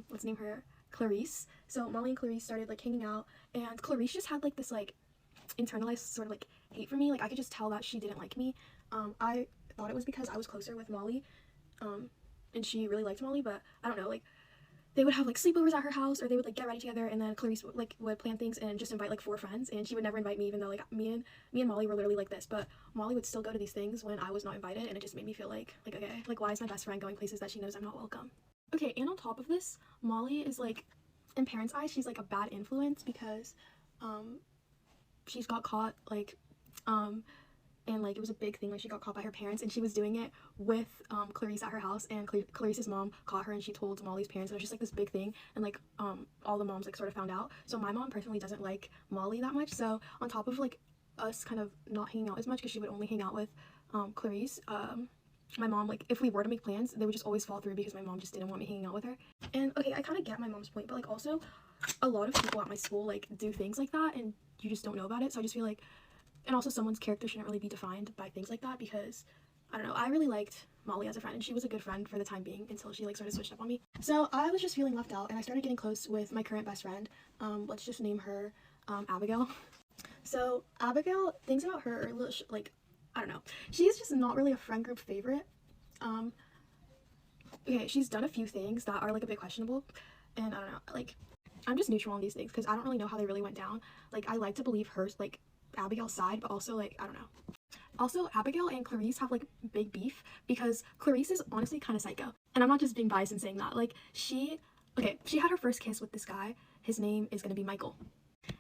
let's name her Clarice. So Molly and Clarice started like hanging out, and Clarice just had like this like internalized sort of like hate for me. Like I could just tell that she didn't like me. I thought it was because I was closer with Molly, and she really liked Molly, but I don't know, like they would have like sleepovers at her house, or they would like get ready together, and then Clarice would plan things and just invite like 4 friends, and she would never invite me, even though like me and Molly were literally like this. But Molly would still go to these things when I was not invited, and it just made me feel like okay, like why is my best friend going places that she knows I'm not welcome? Okay, and on top of this, Molly is like, in parents' eyes, she's like a bad influence because she's got caught like and like it was a big thing, like she got caught by her parents, and she was doing it with Clarice at her house, and Clarice's mom caught her and she told Molly's parents, and it was just like this big thing, and like all the moms like sort of found out. So my mom personally doesn't like Molly that much, so on top of like us kind of not hanging out as much because she would only hang out with Clarice, my mom, like if we were to make plans, they would just always fall through because my mom just didn't want me hanging out with her. And okay, I kind of get my mom's point, but like also a lot of people at my school like do things like that and you just don't know about it. So I just feel like, and also someone's character shouldn't really be defined by things like that, because I don't know, I really liked Molly as a friend, and she was a good friend for the time being until she like sort of switched up on me. So I was just feeling left out, and I started getting close with my current best friend. Let's just name her Abigail. So Abigail, things about her are a little like, I don't know, she's just not really a friend group favorite. Okay, she's done a few things that are like a bit questionable, and I don't know, like I'm just neutral on these things because I don't really know how they really went down. Like I like to believe her, like Abigail's side, but also like I don't know. Also, Abigail and Clarice have like big beef because Clarice is honestly kind of psycho, and I'm not just being biased in saying that. Like she had her first kiss with this guy. His name is gonna be Michael.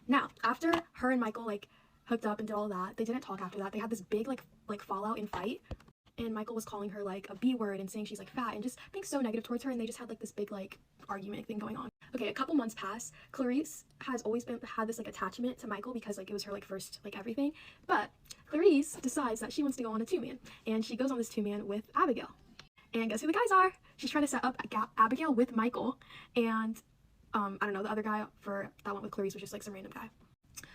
Now after her and Michael like hooked up and did all that, they didn't talk after that. They had this big like fallout and fight, and Michael was calling her like a B word and saying she's like fat and just being so negative towards her, and they just had like this big like argument thing going on. Okay, a couple months pass. Clarice has always had this like attachment to Michael because like it was her like first like everything, but Clarice decides that she wants to go on a 2-man, and she goes on this 2-man with Abigail. And guess who the guys are? She's trying to set up Abigail with Michael, and I don't know, the other guy for that one with Clarice was just like some random guy.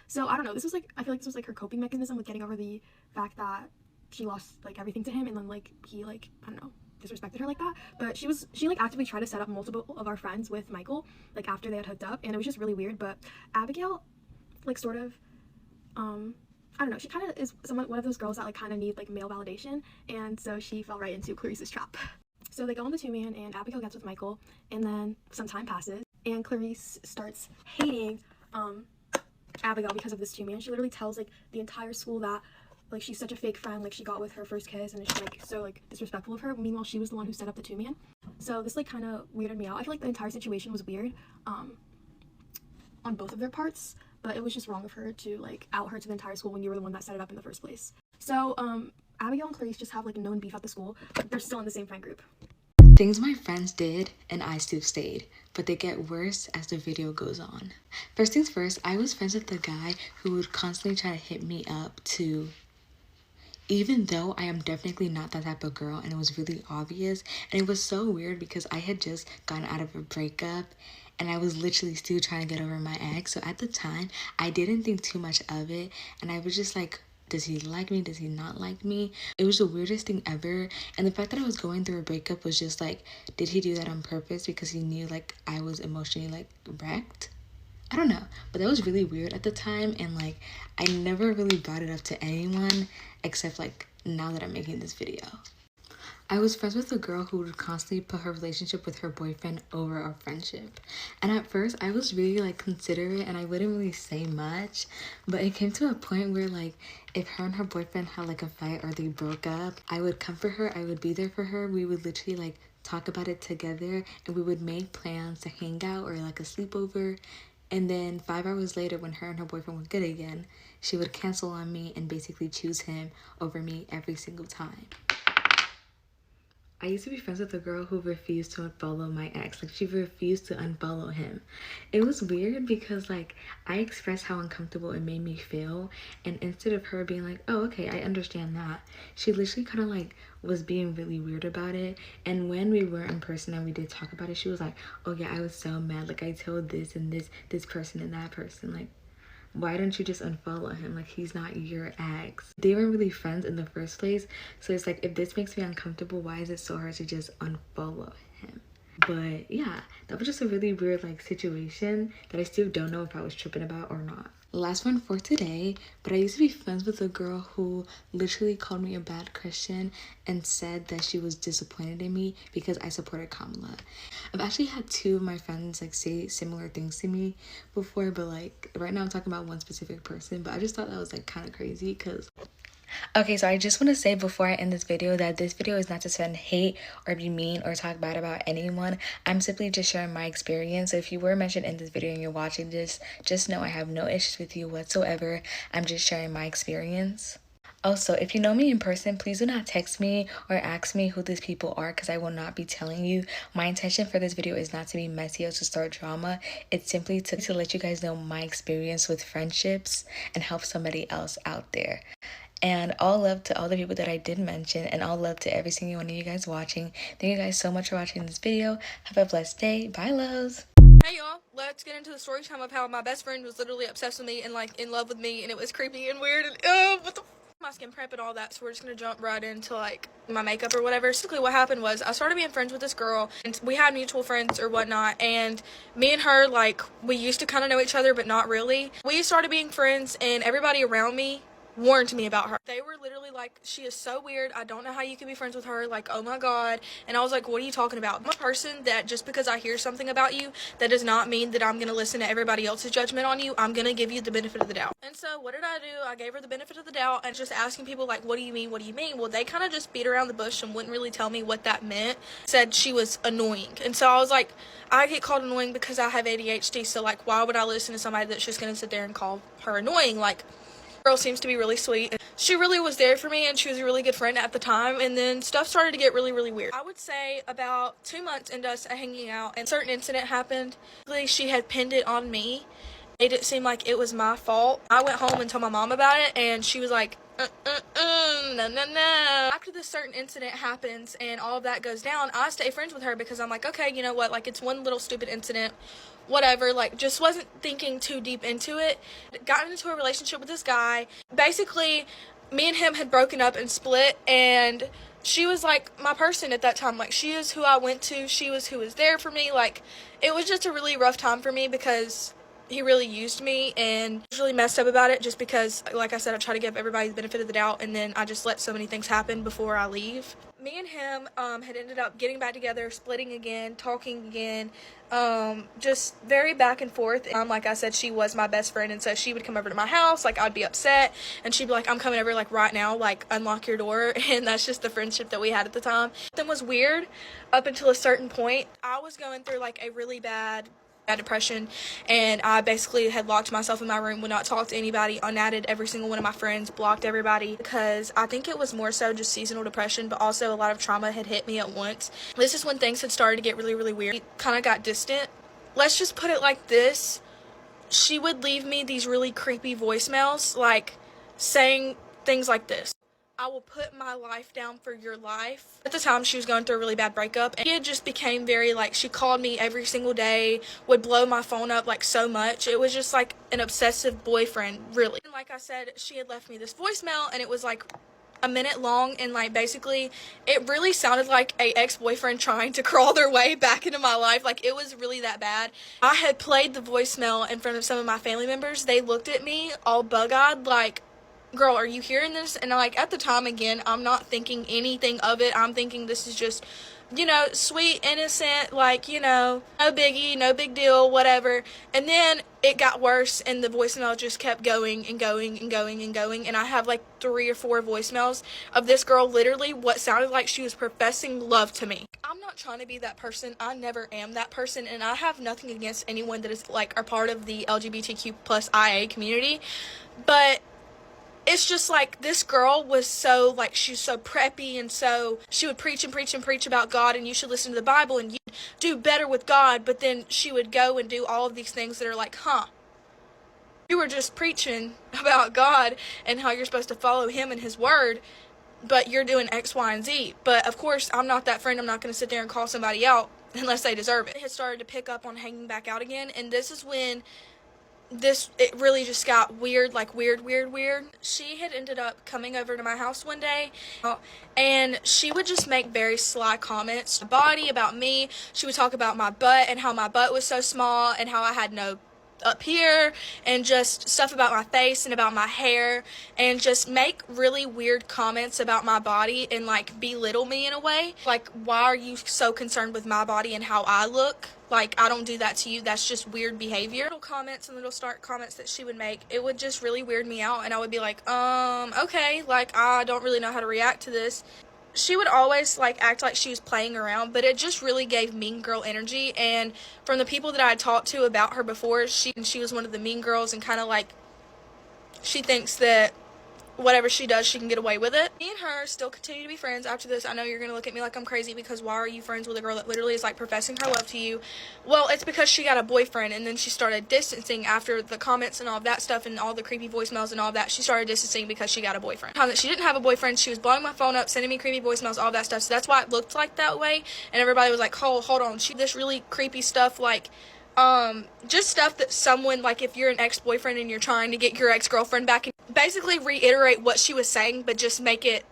So I don't know, this was like, I feel like this was like her coping mechanism with getting over the fact that she lost like everything to him, and then like he like, I don't know, disrespected her like that. But she like actively tried to set up multiple of our friends with Michael like after they had hooked up, and it was just really weird. But Abigail like sort of I don't know, she kind of is one of those girls that like kind of need like male validation, and so she fell right into Clarice's trap. So they go on the 2-man, and Abigail gets with Michael, and then some time passes, and Clarice starts hating Abigail because of this 2-man. She literally tells like the entire school that like, she's such a fake friend, like, she got with her first kiss, and it's just, like, so, like, disrespectful of her. Meanwhile, she was the one who set up the two-man. So this, like, kind of weirded me out. I feel like the entire situation was weird on both of their parts, but it was just wrong of her to, like, out her to the entire school when you were the one that set it up in the first place. So Abigail and Clarice just have, like, known beef at the school, but they're still in the same friend group. Things my friends did and I still stayed, but they get worse as the video goes on. First things first, I was friends with the guy who would constantly try to hit me up to, even though I am definitely not that type of girl, and it was really obvious. And it was so weird because I had just gotten out of a breakup and I was literally still trying to get over my ex. So at the time, I didn't think too much of it, and I was just like, does he like me? Does he not like me? It was the weirdest thing ever. And the fact that I was going through a breakup was just like, did he do that on purpose because he knew like I was emotionally like wrecked? I don't know, but that was really weird at the time, and like I never really brought it up to anyone except like now that I'm making this video. I was friends with a girl who would constantly put her relationship with her boyfriend over our friendship. And at first, I was really like considerate and I wouldn't really say much. But it came to a point where like if her and her boyfriend had like a fight or they broke up, I would comfort her, I would be there for her. We would literally like talk about it together, and we would make plans to hang out or like a sleepover. And then 5 hours later, when her and her boyfriend were good again, she would cancel on me and basically choose him over me every single time. I used to be friends with a girl who refused to unfollow my ex. Like, she refused to unfollow him. It was weird because, like, I expressed how uncomfortable it made me feel. And instead of her being like, oh, okay, I understand that, she literally kind of, like, was being really weird about it. And when we were in person and we did talk about it, she was like, oh, yeah, I was so mad. Like, I told this and this person and that person. Like, why don't you just unfollow him? Like, he's not your ex. They weren't really friends in the first place, so it's like, if this makes me uncomfortable, why is it so hard to just unfollow him? But yeah, that was just a really weird like situation that I still don't know if I was tripping about or not. Last one for today, but I used to be friends with a girl who literally called me a bad Christian and said that she was disappointed in me because I supported Kamala. I've actually had 2 of my friends like say similar things to me before, but like right now I'm talking about one specific person, but I just thought that was like kind of crazy because... Okay, so I just want to say before I end this video that this video is not to send hate or be mean or talk bad about anyone. I'm simply just sharing my experience. So if you were mentioned in this video and you're watching this, just know I have no issues with you whatsoever. I'm just sharing my experience. Also, if you know me in person, please do not text me or ask me who these people are because I will not be telling you. My intention for this video is not to be messy or to start drama. It's simply to let you guys know my experience with friendships and help somebody else out there. And all love to all the people that I did mention, and all love to every single one of you guys watching. Thank you guys so much for watching this video. Have a blessed day. Bye, loves. Hey y'all, let's get into the story time of how my best friend was literally obsessed with me and like in love with me, and it was creepy and weird and what the my skin prep and all that. So we're just gonna jump right into like my makeup or whatever. Basically what happened was I started being friends with this girl and we had mutual friends or whatnot, and me and her, like, we used to kind of know each other but not really. We started being friends and everybody around me warned me about her. They were literally like, she is so weird, I don't know how you can be friends with her, like, oh my god. And I was like, what are you talking about? I'm a person that just because I hear something about you, that does not mean that I'm gonna listen to everybody else's judgment on you. I'm gonna give you the benefit of the doubt. And so what did I do? I gave her the benefit of the doubt and just asking people like, what do you mean, what do you mean? Well, they kind of just beat around the bush and wouldn't really tell me what that meant. Said she was annoying. And so I was like, I get called annoying because I have ADHD, so like, why would I listen to somebody that's just gonna sit there and call her annoying? Like, girl seems to be really sweet. She really was there for me and she was a really good friend at the time, and then stuff started to get really weird. I would say about 2 months into us hanging out, and a certain incident happened. She had pinned it on me. It didn't seem like it was my fault. I went home and told my mom about it, and she was like, no. After this certain incident happens and all of that goes down, I stay friends with her because I'm like, okay, you know what, like, it's one little stupid incident, whatever, like, just wasn't thinking too deep into it. Got into a relationship with this guy. Basically, me and him had broken up and split, and she was like my person at that time. Like, she is who I went to. She was who was there for me. Like, it was just a really rough time for me because he really used me, and I was really messed up about it just because, like I said, I try to give everybody the benefit of the doubt, and then I just let so many things happen before I leave. Me and him had ended up getting back together, splitting again, talking again, just very back and forth. Like I said, she was my best friend, and so she would come over to my house, like I'd be upset, and she'd be like, I'm coming over like right now, like unlock your door, and that's just the friendship that we had at the time. It was weird up until a certain point. I was going through like a really bad depression, and I basically had locked myself in my room, would not talk to anybody, unadded every single one of my friends, blocked everybody, because I think it was more so just seasonal depression, but also a lot of trauma had hit me at once. This is when things had started to get really, really weird. Kind of got distant. Let's just put it like this. She would leave me these really creepy voicemails, like saying things like this: I will put my life down for your life. At the time, she was going through a really bad breakup, and it just became very, like, she called me every single day, would blow my phone up, like, so much. It was just, like, an obsessive boyfriend, really. And like I said, she had left me this voicemail, and it was, like, a minute long, and, like, basically, it really sounded like a ex-boyfriend trying to crawl their way back into my life. Like, it was really that bad. I had played the voicemail in front of some of my family members. They looked at me all bug-eyed, like, girl, are you hearing this? And like, at the time, again, I'm not thinking anything of it. I'm thinking this is just, you know, sweet, innocent, like, you know, no biggie, no big deal, whatever. And then it got worse, and the voicemail just kept going and going and going and going. And I have like 3 or 4 voicemails of this girl literally what sounded like she was professing love to me. I'm not trying to be that person. I never am that person, and I have nothing against anyone that is like a part of the LGBTQ plus IA community, but it's just like, this girl was so, like, she's so preppy, and so she would preach and preach and preach about God, and you should listen to the Bible, and you do better with God. But then she would go and do all of these things that are like, you were just preaching about God and how you're supposed to follow him and his word, but you're doing X, Y, and Z. But of course, I'm not that friend. I'm not going to sit there and call somebody out unless they deserve it. It had started to pick up on hanging back out again, and this is when it really just got weird, like weird. She had ended up coming over to my house one day, and she would just make very sly comments about my body, about me. She would talk about my butt and how my butt was so small and how I had no up here, and just stuff about my face and about my hair, and just make really weird comments about my body and like belittle me in a way. Like, why are you so concerned with my body and how I look? Like, I don't do that to you. That's just weird behavior. Little comments and little stark comments that she would make, it would just really weird me out, and I would be like, okay, like, I don't really know how to react to this. She would always like act like she was playing around, but it just really gave mean girl energy. And from the people that I had talked to about her before, she was one of the mean girls, and kind of like, she thinks that whatever she does, she can get away with it. Me and her still continue to be friends after this. I know you're gonna look at me like I'm crazy, because why are you friends with a girl that literally is like professing her love to you? Well, it's because she got a boyfriend, and then she started distancing after the comments and all of that stuff and all the creepy voicemails and all of that. She started distancing because she got a boyfriend. Time that she didn't have a boyfriend, she was blowing my phone up, sending me creepy voicemails, all that stuff. So that's why it looked like that way, and everybody was like, hold on, she this really creepy stuff, like just stuff that someone, like, if you're an ex-boyfriend and you're trying to get your ex-girlfriend back, and basically reiterate what she was saying, but just make it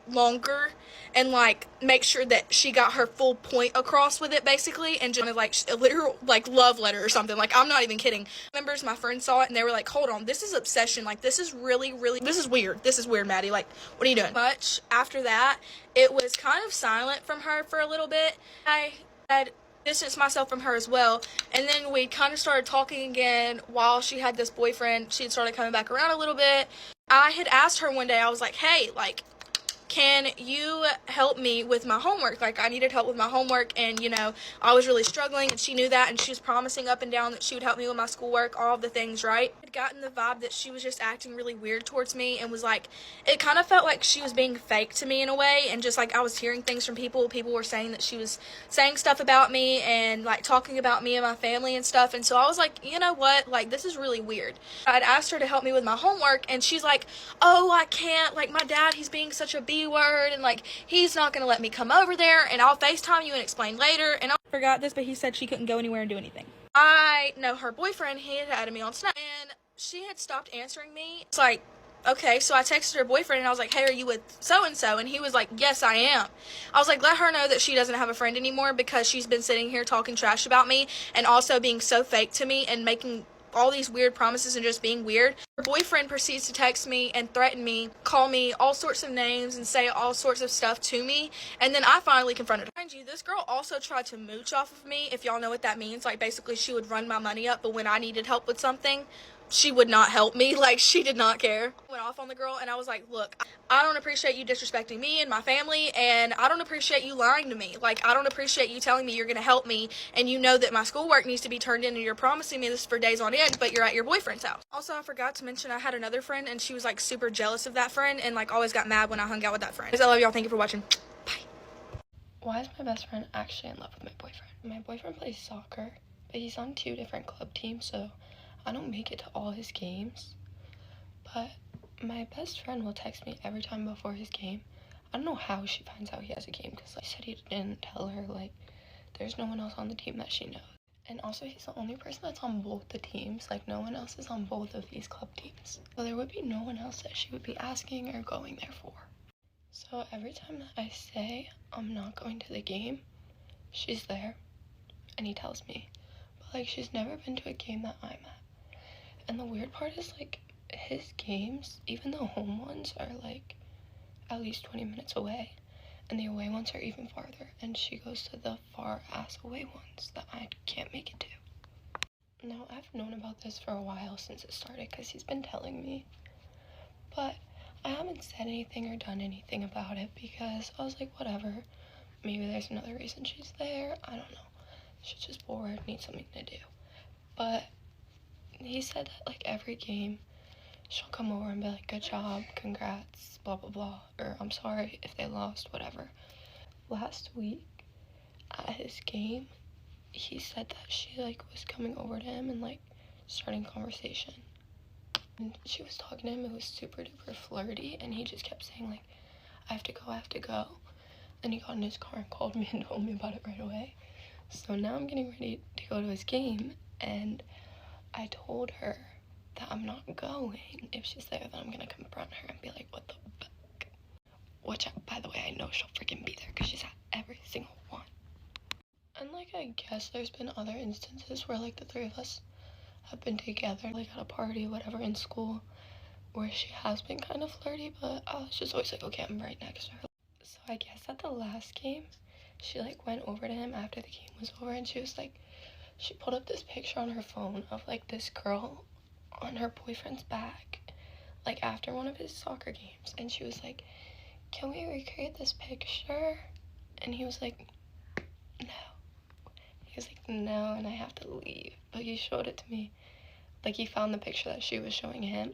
longer, and like make sure that she got her full point across with it, basically, and just like a literal like love letter or something. Like, I'm not even kidding. Members, my friends saw it, and they were like, hold on, this is obsession. Like, this is really this is weird. This is weird, Maddie. Like, what are you doing? Much after that, it was kind of silent from her for a little bit. I had distanced myself from her as well, and then we kind of started talking again while she had this boyfriend. She had started coming back around a little bit. I had asked her one day, I was like, hey, like, can you help me with my homework? Like, I needed help with my homework, and, you know, I was really struggling, and she knew that, and she was promising up and down that she would help me with my schoolwork, all of the things, right? I had gotten the vibe that she was just acting really weird towards me, and was like, it kind of felt like she was being fake to me in a way, and just like I was hearing things from people were saying that she was saying stuff about me, and like talking about me and my family and stuff, and so I was like, you know what, like, this is really weird. I'd asked her to help me with my homework, and she's like, oh, I can't, like, my dad, he's being such a word, and like, he's not gonna let me come over there, and I'll FaceTime you and explain later. And I forgot this, but he said she couldn't go anywhere and do anything. I know her boyfriend, he had added me on Snap, and she had stopped answering me. It's like, okay, so I texted her boyfriend, and I was like, hey, are you with so-and-so? And he was like, yes, I am. I was like, let her know that she doesn't have a friend anymore, because she's been sitting here talking trash about me, and also being so fake to me, and making all these weird promises and just being weird. Her boyfriend proceeds to text me and threaten me, call me all sorts of names and say all sorts of stuff to me, and then I finally confronted her. Mind you, this girl also tried to mooch off of me, if y'all know what that means. Like, basically she would run my money up, but when I needed help with something, she would not help me. Like, she did not care. I went off on the girl and I was like, look, I don't appreciate you disrespecting me and my family, and I don't appreciate you lying to me. Like, I don't appreciate you telling me you're gonna help me, and you know that my schoolwork needs to be turned in and you're promising me this for days on end, but you're at your boyfriend's house. Also, I forgot to mention I had another friend and she was like super jealous of that friend and like always got mad when I hung out with that friend. I love y'all. Thank you for watching. Bye. Why is my best friend actually in love with my boyfriend? My boyfriend plays soccer, but he's on 2 different club teams, so I don't make it to all his games. But my best friend will text me every time before his game. I don't know how she finds out he has a game, because he said he didn't tell her. Like, there's no one else on the team that she knows. And also, he's the only person that's on both the teams. Like, no one else is on both of these club teams. So there would be no one else that she would be asking or going there for. So every time that I say I'm not going to the game, she's there, and he tells me. But, like, she's never been to a game that I'm at. And the weird part is, like, his games, even the home ones are, like, at least 20 minutes away. And the away ones are even farther. And she goes to the far-ass away ones that I can't make it to. Now, I've known about this for a while since it started, because he's been telling me. But I haven't said anything or done anything about it, because I was like, whatever. Maybe there's another reason she's there. I don't know. She's just bored, needs something to do. But he said that, like, every game, she'll come over and be like, good job, congrats, blah, blah, blah. Or, I'm sorry if they lost, whatever. Last week, at his game, he said that she, like, was coming over to him and, like, starting conversation. And she was talking to him, it was super duper flirty, and he just kept saying, like, I have to go, I have to go. Then he got in his car and called me and told me about it right away. So now I'm getting ready to go to his game, and I told her that I'm not going. If she's there, then I'm gonna confront her and be like, what the fuck? Which, by the way, I know she'll freaking be there, because she's at every single one. And, like, I guess there's been other instances where, like, the 3 of us have been together, like, at a party, whatever, in school, where she has been kind of flirty, but I was just always like, okay, I'm right next to her. So I guess at the last game, she, like, went over to him after the game was over, and she was like, she pulled up this picture on her phone of, like, this girl on her boyfriend's back, like, after one of his soccer games, and she was like, can we recreate this picture? And he was like, no. He was like, no, and I have to leave. But he showed it to me. Like, he found the picture that she was showing him,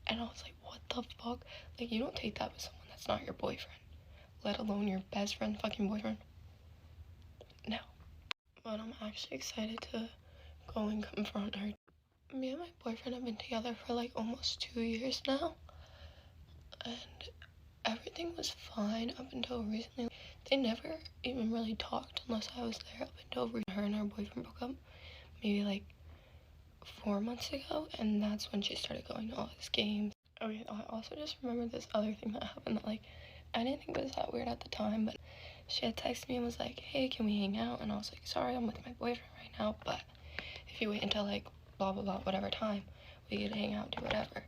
and I was like, what the fuck? Like, you don't take that with someone that's not your boyfriend, let alone your best friend fucking boyfriend. No. But I'm actually excited to go and confront her. Me and my boyfriend have been together for, like, almost 2 years now, and everything was fine up until recently. They never even really talked unless I was there, up until her and her boyfriend broke up, maybe, like, 4 months ago, and that's when she started going to all his games. Okay, I also just remembered this other thing that happened that, like, I didn't think it was that weird at the time, but she had texted me and was like, hey, can we hang out? And I was like, sorry, I'm with my boyfriend right now, but if you wait until, like, blah, blah, blah, whatever time, we get to hang out, do whatever.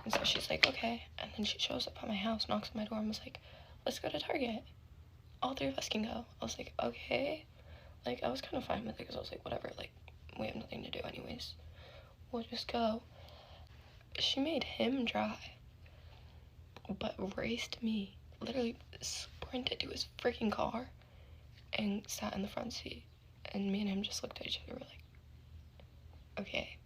And so she's like, okay. And then she shows up at my house, knocks on my door, and was like, let's go to Target. All 3 of us can go. I was like, okay. Like, I was kind of fine with it, because I was like, whatever, like, we have nothing to do anyways. We'll just go. She made him drive, but raced me. Literally sprinted to his freaking car and sat in the front seat. And me and him just looked at each other, we're like, okay.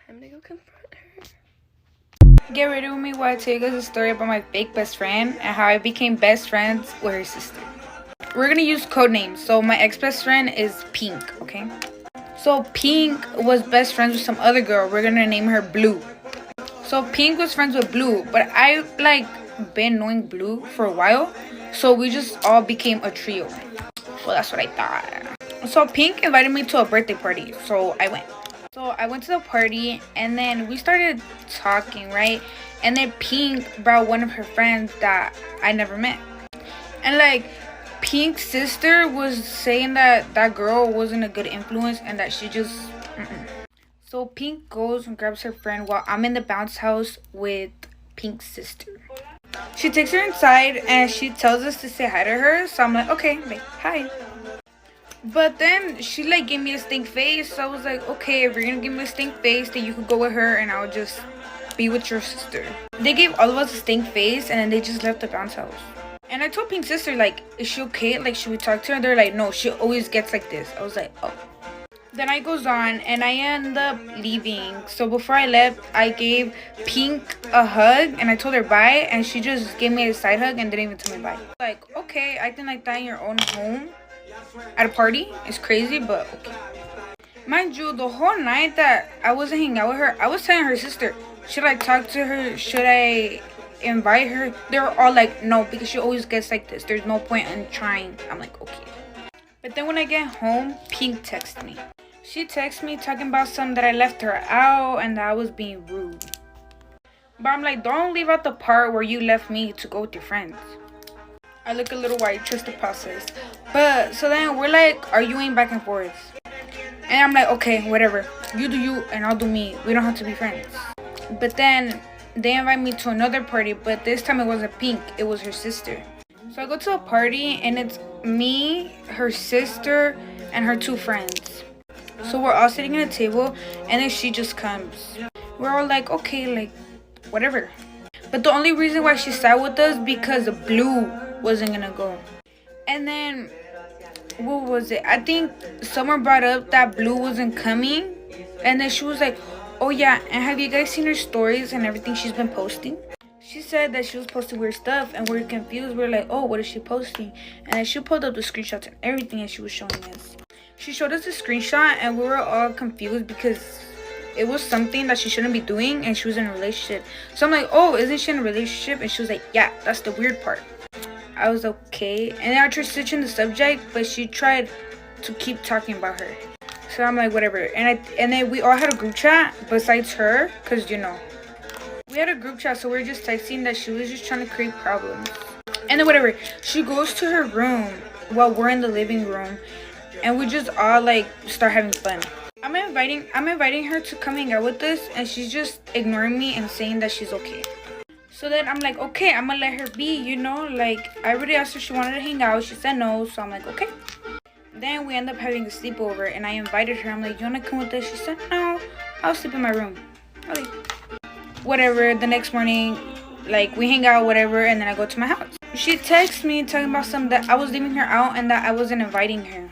Time to go confront her. Get ready with me while I tell you guys a story about my fake best friend and how I became best friends with her sister. We're gonna use code names. So my ex-best friend is Pink, okay? So Pink was best friends with some other girl. We're gonna name her Blue. So Pink was friends with Blue, but I, like, been knowing Blue for a while, so we just all became a trio. Well, that's what I thought. So Pink invited me to a birthday party, so I went. So I went to the party, and then we started talking, right? And then Pink brought one of her friends that I never met. And, like, Pink's sister was saying that that girl wasn't a good influence and that she just So Pink goes and grabs her friend while I'm in the bounce house with Pink's sister. She takes her inside and she tells us to say hi to her. So I'm like, okay, like, hi. But then she like gave me a stink face. So I was like, okay, if you're gonna give me a stink face, then you could go with her and I'll just be with your sister. They gave all of us a stink face and then they just left the bounce house. And I told Pink's sister, like, is she okay? Like, should we talk to her? And they're like, no, she always gets like this. I was like, oh. The night goes on and I end up leaving. So before I left, I gave Pink a hug and I told her bye. And she just gave me a side hug and didn't even tell me bye. Like, okay, acting like that in your own home at a party is crazy, but okay. Mind you, the whole night that I wasn't hanging out with her, I was telling her sister, should I talk to her? Should I invite her? They were all like, no, because she always gets like this. There's no point in trying. I'm like, okay. But then when I get home, Pink texts me. She texted me talking about something that I left her out and that I was being rude. But I'm like, don't leave out the part where you left me to go with your friends. I look a little white, trust the process. But so then we're like arguing back and forth. And I'm like, okay, whatever. You do you and I'll do me. We don't have to be friends. But then they invite me to another party, but this time it wasn't Pink, it was her sister. So I go to a party and it's me, her sister, and her two friends. So we're all sitting at a table and then she just comes. We're all like, okay, like, whatever. But the only reason why she sat with us because Blue wasn't gonna go. And then, what was it? I think someone brought up that Blue wasn't coming. And then she was like, oh yeah, and have you guys seen her stories and everything she's been posting? She said that she was posting weird stuff and we're confused. We're like, oh, what is she posting? And then she pulled up the screenshots and everything and she was showing us. She showed us a screenshot and we were all confused because it was something that she shouldn't be doing and she was in a relationship. So I'm like, oh, isn't she in a relationship? And she was like, yeah, that's the weird part. I was okay. And then I tried switching the subject, but she tried to keep talking about her. So I'm like, whatever. And then we all had a group chat besides her, because, you know, we had a group chat. So we were just texting that she was just trying to create problems. And then whatever. She goes to her room while we're in the living room. And we just all like start having fun. I'm inviting her to come hang out with us. And she's just ignoring me and saying that she's okay. So then I'm like, okay, I'm gonna let her be, you know, like I already asked her if she wanted to hang out. She said no, so I'm like, okay. Then we end up having a sleepover and I invited her. I'm like, you wanna come with us? She said no, I'll sleep in my room. Okay. Whatever, the next morning, like we hang out, whatever, and then I go to my house. She texts me talking about something that I was leaving her out and that I wasn't inviting her.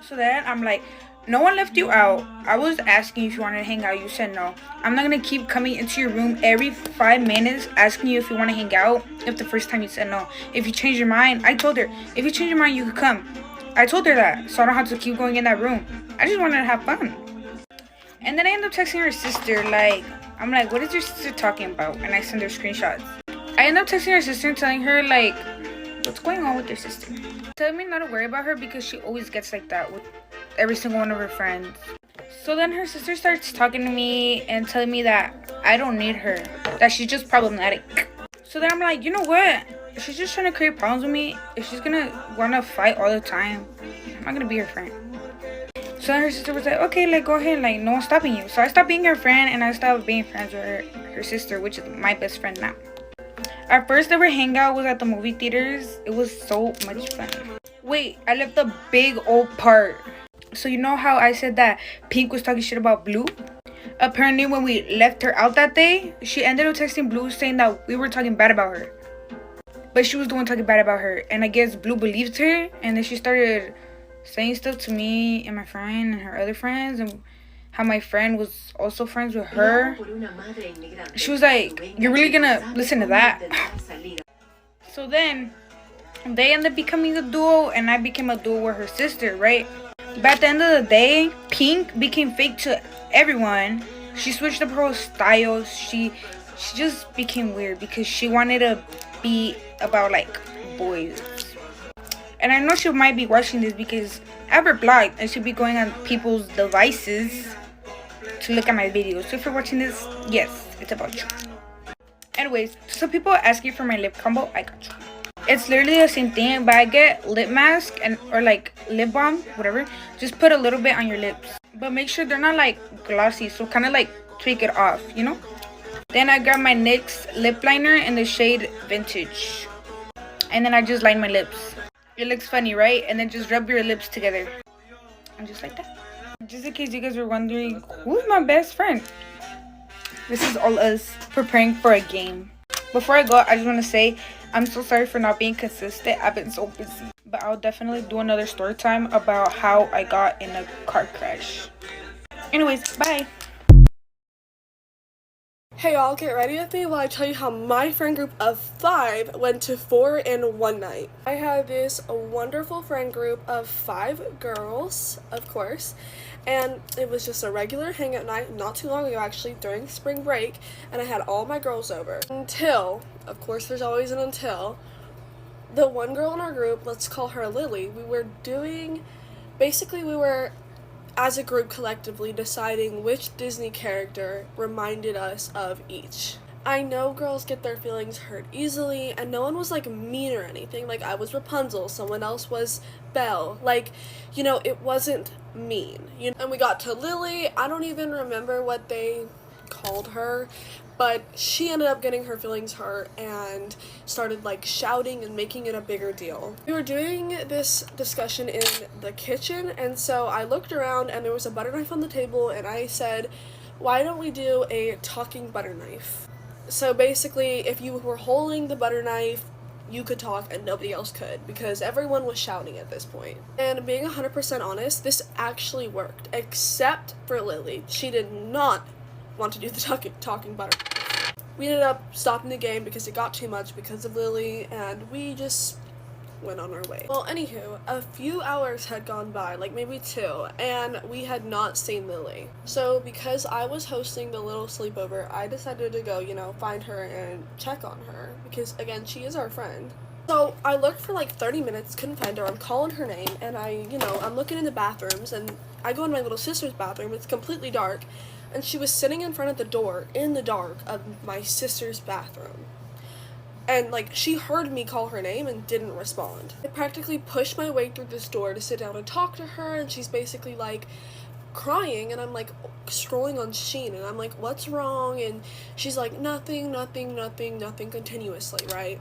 So then I'm like, no one left you out. I was asking if you wanted to hang out. You said no. I'm not going to keep coming into your room every 5 minutes asking you if you want to hang out if the first time you said no. If you change your mind, I told her, if you change your mind, you could come. I told her that, so I don't have to keep going in that room. I just wanted to have fun. And then I end up texting her sister, like, I'm like, what is your sister talking about? And I send her screenshots. I end up texting her sister and telling her, like, what's going on with your sister? Telling me not to worry about her because she always gets like that with every single one of her friends. So then her sister starts talking to me and telling me that I don't need her, that she's just problematic. So then I'm like, you know what? If she's just trying to create problems with me, if she's gonna wanna fight all the time, I'm not gonna be her friend. So then her sister was like, okay, like go ahead, like no one's stopping you. So I stopped being her friend and I stopped being friends with her sister, which is my best friend now. Our first ever hangout was at the movie theaters. It was so much fun. Wait, I left a big old part. So you know how I said that Pink was talking shit about Blue? Apparently when we left her out that day, she ended up texting Blue saying that we were talking bad about her. But she was the one talking bad about her. And I guess Blue believed her. And then she started saying stuff to me and my friend and her other friends. And how my friend was also friends with her. She was like, you're really gonna listen to that? So then they ended up becoming a duo and I became a duo with her sister, right? But at the end of the day, Pink became fake to everyone. She switched up her whole style. She just became weird because she wanted to be about like boys. And I know she might be watching this because I have her blocked and she'll be going on people's devices to look at my videos. So if you're watching this, yes, it's about you. Anyways, so people ask you for my lip combo, I got you. It's literally the same thing, but I get lip mask and or like lip balm, whatever. Just put a little bit on your lips, but make sure they're not like glossy, so kind of like tweak it off, you know. Then I grab my NYX lip liner in the shade Vintage, and then I just line my lips. It looks funny, right? And then just rub your lips together, and just like that. Just in case you guys were wondering, who's my best friend? This is all us preparing for a game. Before I go, I just want to say I'm so sorry for not being consistent. I've been so busy. But I'll definitely do another story time about how I got in a car crash. Anyways, bye. Hey y'all, get ready with me while I tell you how my friend group of 5 went to 4 in one night. I had this wonderful friend group of 5 girls, of course, and it was just a regular hangout night not too long ago, actually, during spring break, and I had all my girls over. Until, of course there's always an until, the one girl in our group, let's call her Lily, we were as a group collectively deciding which Disney character reminded us of each. I know girls get their feelings hurt easily, and no one was like mean or anything. Like, I was Rapunzel, someone else was Belle. Like, you know, it wasn't mean. And we got to Lily. I don't even remember what they called her, but she ended up getting her feelings hurt and started like shouting and making it a bigger deal. We were doing this discussion in the kitchen, and so I looked around and there was a butter knife on the table, and I said, why don't we do a talking butter knife? So basically, if you were holding the butter knife, you could talk and nobody else could, because everyone was shouting at this point. And being 100% honest, this actually worked, except for Lily. She did not want to do the talking butter. We ended up stopping the game because it got too much because of Lily, and we just went on our way. Well, anywho, a few hours had gone by, like maybe 2, and we had not seen Lily. So because I was hosting the little sleepover, I decided to go, you know, find her and check on her, because again, she is our friend. So I looked for like 30 minutes, couldn't find her. I'm calling her name, and I'm looking in the bathrooms, and I go in my little sister's bathroom. It's completely dark, and she was sitting in front of the door in the dark of my sister's bathroom. And like, she heard me call her name and didn't respond. I practically pushed my way through this door to sit down and talk to her, and she's basically like crying, and I'm like scrolling on Shein, and I'm like, what's wrong? And she's like, nothing continuously, right?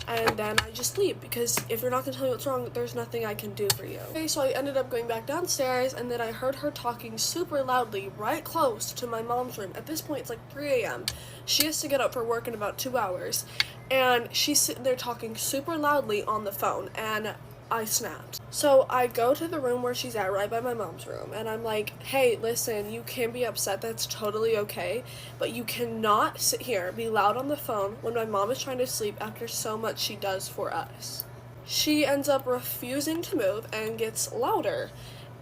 And then I just leave, because if you're not gonna tell me what's wrong, there's nothing I can do for you. Okay, so I ended up going back downstairs, and then I heard her talking super loudly right close to my mom's room. At this point, it's like 3 a.m. She has to get up for work in about 2 hours, and she's sitting there talking super loudly on the phone, and I snapped. So I go to the room where she's at, right by my mom's room, and I'm like, hey, listen, you can be upset, that's totally okay, but you cannot sit here, be loud on the phone when my mom is trying to sleep after so much she does for us. She ends up refusing to move and gets louder,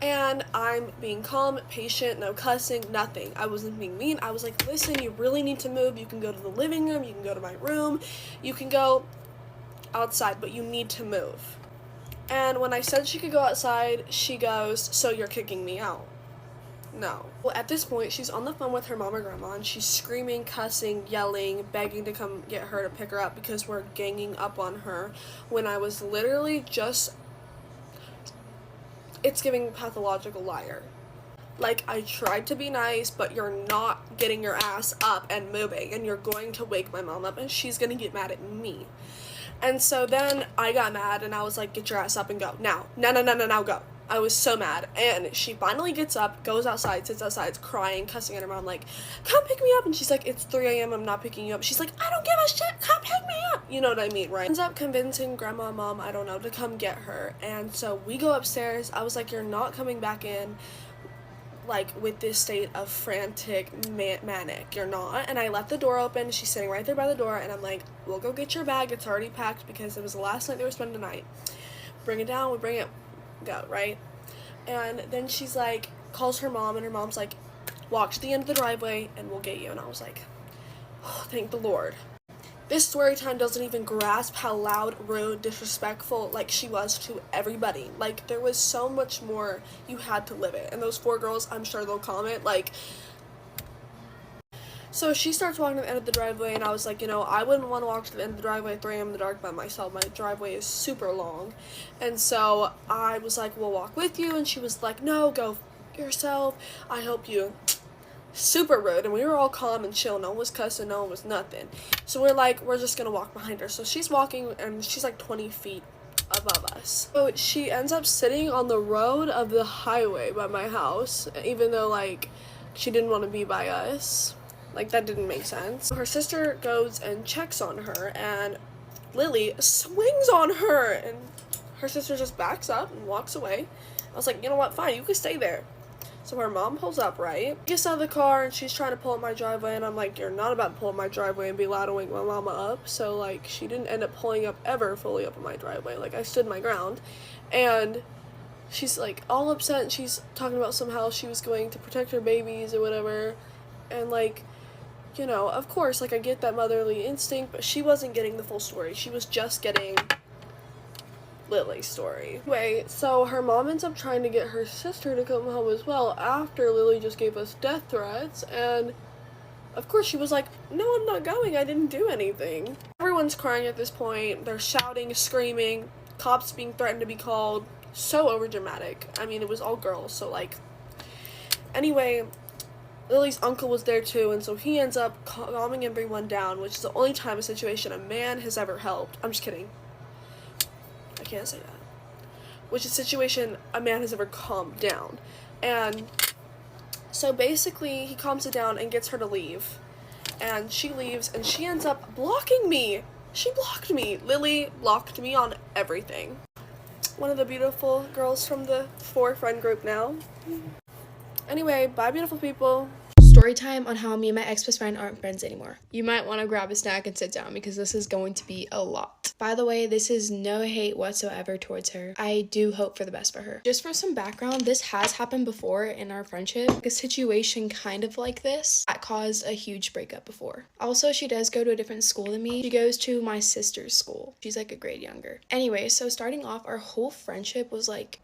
and I'm being calm, patient, no cussing, nothing. I wasn't being mean. I was like, listen, you really need to move. You can go to the living room, you can go to my room, you can go outside, but you need to move. And when I said she could go outside, she goes, so you're kicking me out? No. Well, at this point, she's on the phone with her mom or grandma, and she's screaming, cussing, yelling, begging to come get her to pick her up because we're ganging up on her, when I was literally just, it's giving pathological liar. Like, I tried to be nice, but you're not getting your ass up and moving, and you're going to wake my mom up, and she's gonna get mad at me. And so then I got mad, and I was like, get your ass up and go. Now, now, go. I was so mad. And she finally gets up, goes outside, sits outside, crying, cussing at her mom, like, come pick me up. And she's like, it's 3 a.m., I'm not picking you up. She's like, I don't give a shit, come pick me up. You know what I mean, right? Ends up convincing grandma, mom, I don't know, to come get her. And so we go upstairs. I was like, you're not coming back in, like, with this state of frantic manic. You're not. And I left the door open. She's sitting right there by the door, and I'm like, we'll go get your bag, it's already packed, because it was the last night they were spending the night. Bring it down, we bring it, go, right? And then she's like, calls her mom, and her mom's like, walk to the end of the driveway and we'll get you. And I was like, oh, thank the Lord. This story time doesn't even grasp how loud, rude, disrespectful, like, she was to everybody. Like, there was so much more. You had to live it. And those 4 girls, I'm sure they'll comment, like, So she starts walking to the end of the driveway, and I was like, you know, I wouldn't want to walk to the end of the driveway at 3 a.m. in the dark by myself. My driveway is super long. And so I was like, we'll walk with you. And she was like, no, go yourself. I help you. Super rude. And we were all calm and chill. No one was cussing. No one was nothing. So we're like, we're just going to walk behind her. So she's walking, and she's like 20 feet above us. So she ends up sitting on the road of the highway by my house, even though, like, she didn't want to be by us. Like, that didn't make sense. Her sister goes and checks on her, and Lily swings on her, and her sister just backs up and walks away. I was like, you know what, fine, you can stay there. So her mom pulls up, right? Gets out of the car, and she's trying to pull up my driveway, and I'm like, you're not about to pull up my driveway and be loud and wake my mama up. So, like, she didn't end up pulling up ever fully up on my driveway. Like, I stood my ground, and she's, like, all upset, and she's talking about somehow she was going to protect her babies or whatever, and, like, you know, of course, like, I get that motherly instinct, but she wasn't getting the full story. She was just getting Lily's story. Anyway, so her mom ends up trying to get her sister to come home as well after Lily just gave us death threats, and of course she was like, no, I'm not going, I didn't do anything. Everyone's crying at this point. They're shouting, screaming, cops being threatened to be called. So overdramatic. I mean, it was all girls, so, like, anyway, Lily's uncle was there too, and so he ends up calming everyone down, which is the only time a situation a man has ever helped. I'm just kidding. I can't say that. Which is a situation a man has ever calmed down. And so basically, he calms it down and gets her to leave. And she leaves, and she ends up blocking me. She blocked me. Lily blocked me on everything. One of the beautiful girls from the 4-friend group now. Anyway, bye, beautiful people. Story time on how me and my ex-best friend aren't friends anymore. You might want to grab a snack and sit down because this is going to be a lot. By the way, this is no hate whatsoever towards her. I do hope for the best for her. Just for some background, this has happened before in our friendship. Like a situation kind of like this that caused a huge breakup before. Also, she does go to a different school than me. She goes to my sister's school. She's like a grade younger. Anyway, so starting off, our whole friendship was like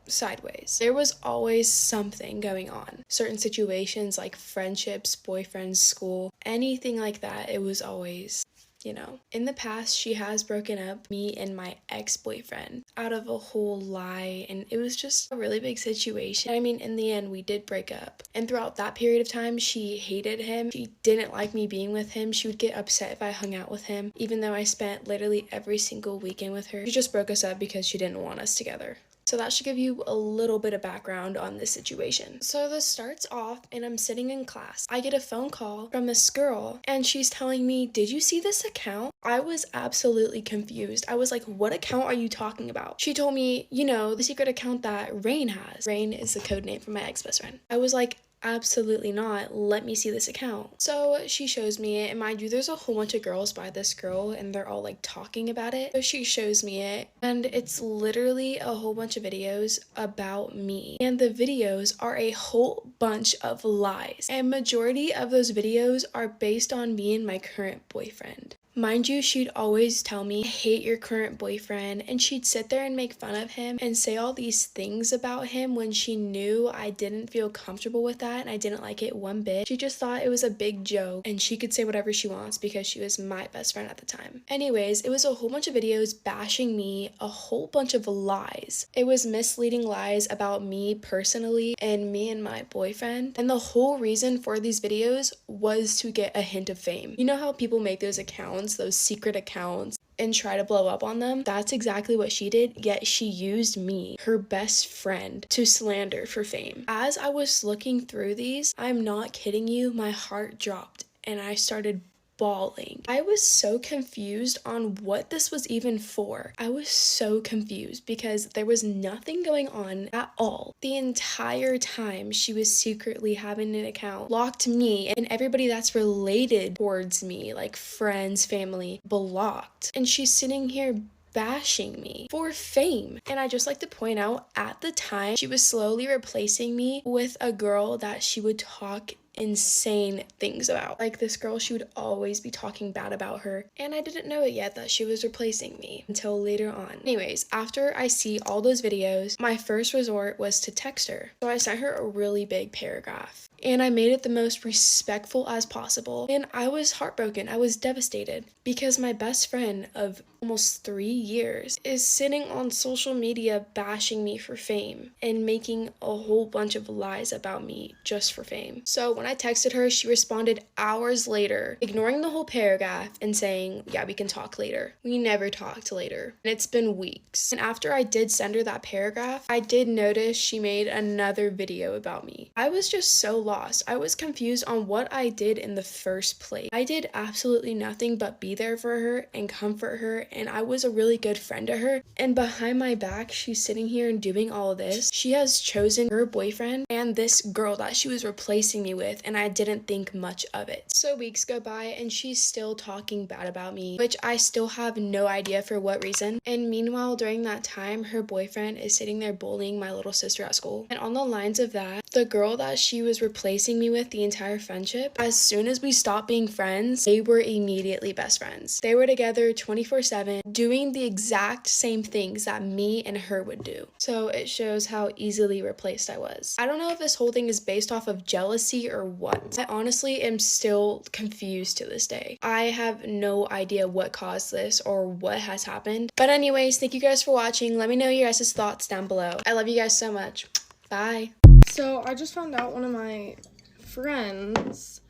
sideways. There was always something going on. Certain situations like friendships, boyfriends, school, anything like that, it was always, you know. In the past, she has broken up me and my ex-boyfriend out of a whole lie, and it was just a really big situation. I mean, in the end, we did break up. And throughout that period of time, she hated him. She didn't like me being with him. She would get upset if I hung out with him, even though I spent literally every single weekend with her. She just broke us up because she didn't want us together. So that should give you a little bit of background on this situation. So this starts off and I'm sitting in class. I get a phone call from this girl and she's telling me, did you see this account? I was absolutely confused. I was like, what account are you talking about? She told me, you know, the secret account that Rain has. Rain is the code name for my ex-best friend. I was like, absolutely not. Let me see this account. So she shows me it, and mind you, there's a whole bunch of girls by this girl and they're all like talking about it. So she shows me it, and it's literally a whole bunch of videos about me, and the videos are a whole bunch of lies, and majority of those videos are based on me and my current boyfriend. Mind you, she'd always tell me, I hate your current boyfriend, and she'd sit there and make fun of him and say all these things about him when she knew I didn't feel comfortable with that and I didn't like it one bit. She just thought it was a big joke and she could say whatever she wants because she was my best friend at the time. Anyways, it was a whole bunch of videos bashing me, a whole bunch of lies. It was misleading lies about me personally and me and my boyfriend, and the whole reason for these videos was to get a hint of fame. You know how people make those accounts, those secret accounts, and try to blow up on them? That's exactly what she did, yet she used me, her best friend, to slander for fame. As I was looking through these, I'm not kidding you, my heart dropped and I started bawling. I was so confused on what this was even for. I was so confused because there was nothing going on at all. The entire time she was secretly having an account, blocked me and everybody that's related towards me, like friends, family, blocked. And she's sitting here bashing me for fame. And I just like to point out, at the time, she was slowly replacing me with a girl that she would talk insane things about. Like this girl, she would always be talking bad about her, and I didn't know it yet that she was replacing me until later on. Anyways, after I see all those videos, my first resort was to text her. So I sent her a really big paragraph. and I made it the most respectful as possible. And I was heartbroken. I was devastated because my best friend of almost 3 years is sitting on social media bashing me for fame and making a whole bunch of lies about me just for fame. So when I texted her, she responded hours later, ignoring the whole paragraph and saying, yeah, we can talk later. We never talked later. And it's been weeks. And after I did send her that paragraph, I did notice she made another video about me. I was just so lost. I was confused on what I did in the first place. I did absolutely nothing but be there for her and comfort her, and I was a really good friend to her. And behind my back, she's sitting here and doing all of this. She has chosen her boyfriend and this girl that she was replacing me with, and I didn't think much of it. So weeks go by and she's still talking bad about me, which I still have no idea for what reason. And meanwhile, during that time, her boyfriend is sitting there bullying my little sister at school. And on the lines of that, the girl that she was replacing me with the entire friendship, as soon as we stopped being friends, they were immediately best friends. They were together 24/7, doing the exact same things that me and her would do. So it shows how easily replaced I was. I don't know if this whole thing is based off of jealousy or what. I honestly am still confused to this day. I have no idea what caused this or what has happened. But anyways, thank you guys for watching. Let me know your guys' thoughts down below. I love you guys so much. Bye. So I just found out one of my friends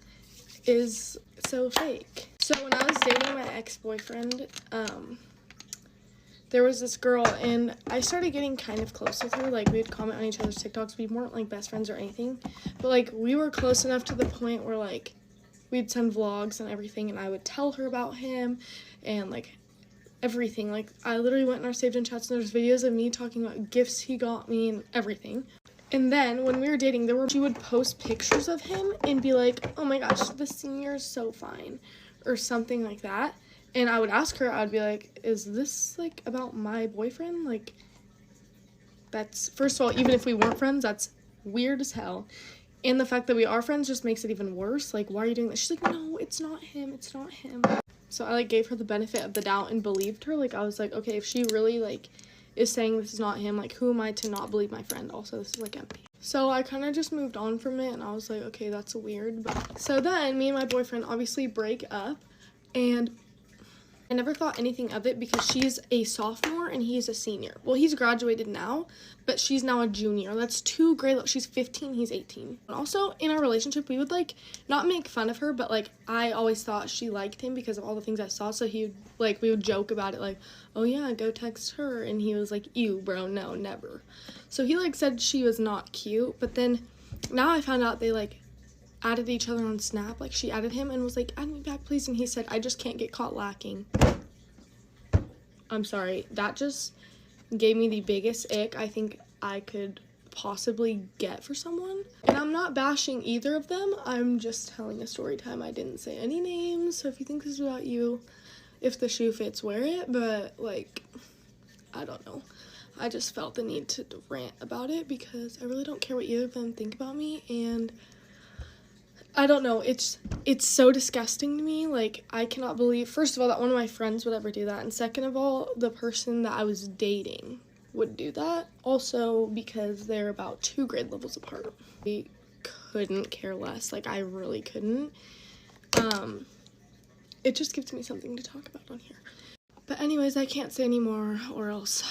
is so fake. So when I was dating my ex-boyfriend, there was this girl, and I started getting kind of close with her. Like, we'd comment on each other's TikToks. We weren't like best friends or anything, but like we were close enough to the point where like we'd send vlogs and everything, and I would tell her about him and like everything. Like, I literally went in our saved in chats and there's videos of me talking about gifts he got me and everything. And then when we were dating, she would post pictures of him and be like, oh my gosh, the senior is so fine, or something like that. And I would ask her, I'd be like, is this like about my boyfriend? Like, that's, first of all, even if we weren't friends, that's weird as hell. And the fact that we are friends just makes it even worse. Like, why are you doing that? She's like, no, it's not him, it's not him. So I like gave her the benefit of the doubt and believed her. Like, I was like, okay, if she really like is saying this is not him, like, who am I to not believe my friend? Also, this is like empty. So I kind of just moved on from it, and I was like, okay, that's weird. But so then me and my boyfriend obviously break up, and I never thought anything of it because she's a sophomore and he's a senior. Well, he's graduated now, but she's now a junior. That's 2 grade levels. She's 15, he's 18. And also in our relationship, we would like not make fun of her, but like I always thought she liked him because of all the things I saw. So he would like, we would joke about it like, oh yeah, go text her. And he was like, ew, bro, no, never. So he like said she was not cute, but then now I found out they like added each other on Snap. Like, she added him and was like, add me back please, and he said, I just can't get caught lacking. I'm sorry, that just gave me the biggest ick I think I could possibly get for someone. And I'm not bashing either of them, I'm just telling a story time. I didn't say any names, so if you think this is about you, if the shoe fits, wear it. But like, I don't know, I just felt the need to rant about it because I really don't care what either of them think about me. And I don't know, it's so disgusting to me. Like, I cannot believe, first of all, that one of my friends would ever do that, and second of all, the person that I was dating would do that. Also, because they're about 2 grade levels apart. I couldn't care less. Like, I really couldn't. It just gives me something to talk about on here. But anyways, I can't say anymore or else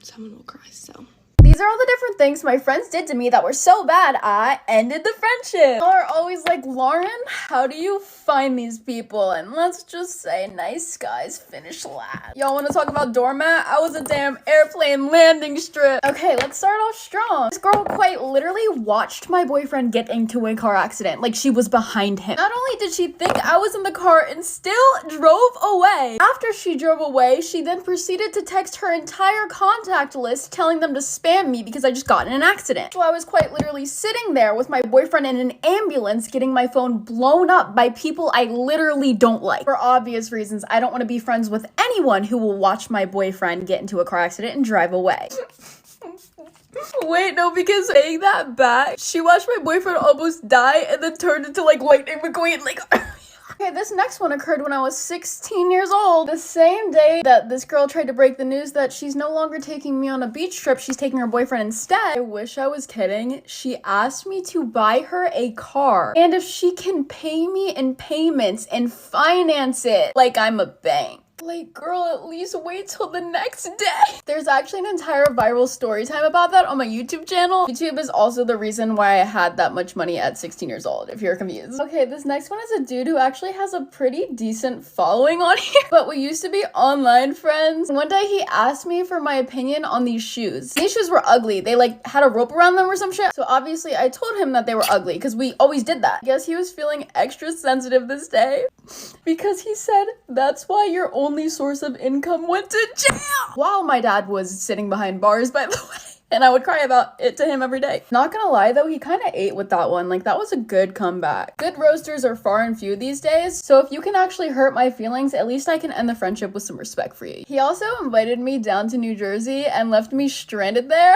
someone will cry, so. These are all the different things my friends did to me that were so bad I ended the friendship. Y'all are always like, Lauren, how do you find these people? And let's just say nice guys finish last. Y'all want to talk about doormat? I was a damn airplane landing strip. Okay, let's start off strong. This girl quite literally watched my boyfriend get into a car accident. Like, she was behind him. Not only did she think I was in the car and still drove away. After she drove away, she then proceeded to text her entire contact list telling them to spam me because I just got in an accident. So I was quite literally sitting there with my boyfriend in an ambulance getting my phone blown up by people I literally don't like. For obvious reasons, I don't want to be friends with anyone who will watch my boyfriend get into a car accident and drive away. Wait, no, because saying that back, she watched my boyfriend almost die and then turned into like Lightning McQueen, like Okay, this next one occurred when I was 16 years old. The same day that this girl tried to break the news that she's no longer taking me on a beach trip, she's taking her boyfriend instead. I wish I was kidding. She asked me to buy her a car, and if she can pay me in payments and finance it like I'm a bank. Like, girl, at least wait till the next day. There's actually an entire viral story time about that on my YouTube channel. YouTube is also the reason why I had that much money at 16 years old, if you're confused. Okay, this next one is a dude who actually has a pretty decent following on here, but we used to be online friends. One day he asked me for my opinion on these shoes. These shoes were ugly. They like had a rope around them or some shit. So obviously I told him that they were ugly because we always did that. I guess he was feeling extra sensitive this day because he said that's why your only source of income went to jail while my dad was sitting behind bars, by the way. And I would cry about it to him every day. Not gonna lie though, he kind of ate with that one. Like, that was a good comeback. Good roasters are far and few these days, so if you can actually hurt my feelings, at least I can end the friendship with some respect for you. He also invited me down to New Jersey and left me stranded there.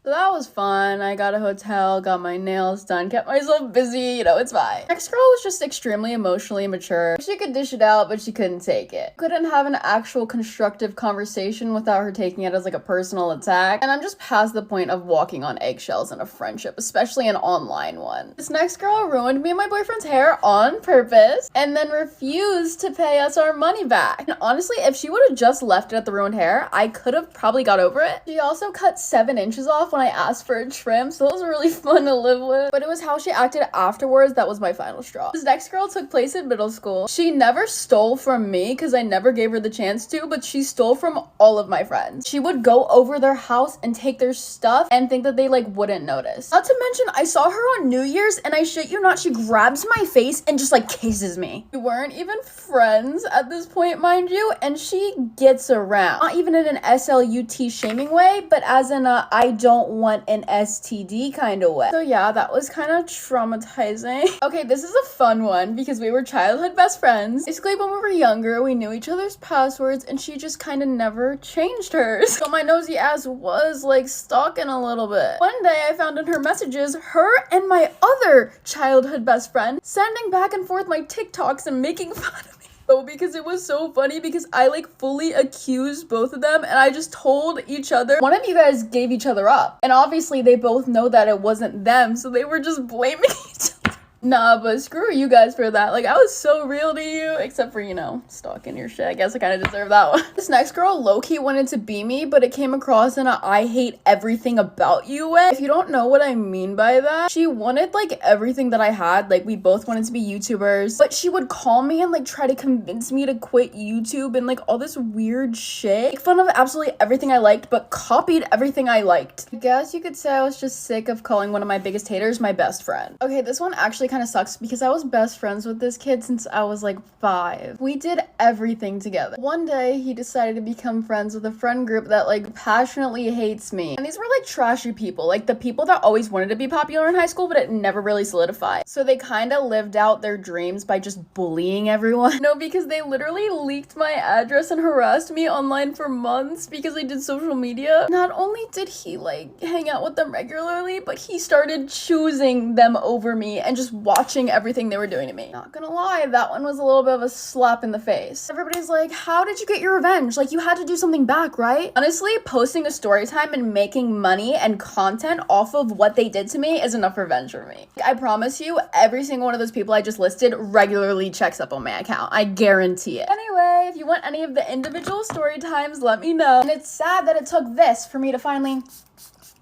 So that was fun. I got a hotel, got my nails done, kept myself busy, you know, it's fine. Next girl was just extremely emotionally mature. She could dish it out, but she couldn't take it. Couldn't have an actual constructive conversation without her taking it as like a personal attack. And I'm just past the point of walking on eggshells in a friendship, especially an online one. This next girl ruined me and my boyfriend's hair on purpose and then refused to pay us our money back. And honestly, if she would have just left it at the ruined hair, I could have probably got over it. She also cut 7 inches off when I asked for a trim, so that was really fun to live with. But it was how she acted afterwards that was my final straw. This next girl took place in middle school. She never stole from me because I never gave her the chance to, but she stole from all of my friends. She would go over their house and take their stuff and think that they like wouldn't notice. Not to mention, I saw her on New Year's and I shit you not, she grabs my face and just like kisses me. We weren't even friends at this point, mind you, and she gets around. Not even in an SLUT shaming way, but as in a I don't want an STD kind of way. So yeah, that was kind of traumatizing. Okay, this is a fun one because we were childhood best friends. Basically, when we were younger, we knew each other's passwords and she just kind of never changed hers. So my nosy ass was like stalking a little bit. One day I found in her messages, her and my other childhood best friend sending back and forth my TikToks and making fun of me. Oh, because it was so funny because I like fully accused both of them and I just told each other one of you guys gave each other up. And obviously they both know that it wasn't them, so they were just blaming each other. Nah, but screw you guys for that. Like, I was so real to you, except for, you know, stalking your shit. I guess I kind of deserve that one. This next girl low-key wanted to be me, but it came across in a I hate everything about you way. If you don't know what I mean by that, she wanted, like, everything that I had. Like, we both wanted to be YouTubers, but she would call me and, like, try to convince me to quit YouTube and, like, all this weird shit. Make fun of absolutely everything I liked, but copied everything I liked. I guess you could say I was just sick of calling one of my biggest haters my best friend. Okay, this one actually kind of sucks because I was best friends with this kid since I was like 5. We did everything together. One day he decided to become friends with a friend group that like passionately hates me. And these were like trashy people, like the people that always wanted to be popular in high school but it never really solidified. So they kind of lived out their dreams by just bullying everyone. No, because they literally leaked my address and harassed me online for months because I did social media. Not only did he like hang out with them regularly, but he started choosing them over me and just watching everything they were doing to me. Not gonna lie, that one was a little bit of a slap in the face. Everybody's like, how did you get your revenge? Like, you had to do something back, right? Honestly, posting a story time and making money and content off of what they did to me is enough revenge for me. I promise you, every single one of those people I just listed regularly checks up on my account. I guarantee it. Anyway, if you want any of the individual story times, let me know. And it's sad that it took this for me to finally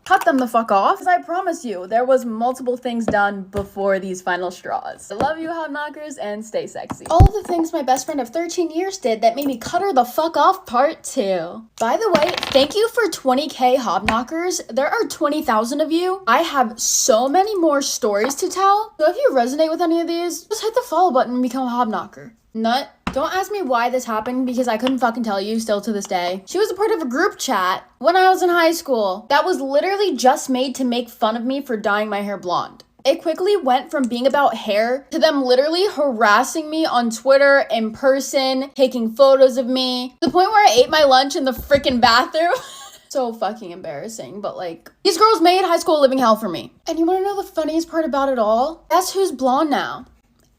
cut them the fuck off, because I promise you, there was multiple things done before these final straws. I love you, hot knockers, and stay sexy. All of the things my best friend of 13 years did that made me cut her the fuck off, part 2. By the way, thank you for 20k hobknockers. There are 20,000 of you. I have so many more stories to tell. So if you resonate with any of these, just hit the follow button and become a hobknocker. Nut. Don't ask me why this happened because I couldn't fucking tell you still to this day. She was a part of a group chat when I was in high school that was literally just made to make fun of me for dyeing my hair blonde. It quickly went from being about hair to them literally harassing me on Twitter, in person, taking photos of me, to the point where I ate my lunch in the freaking bathroom. So fucking embarrassing, but like, these girls made high school a living hell for me. And you wanna know the funniest part about it all? Guess who's blonde now?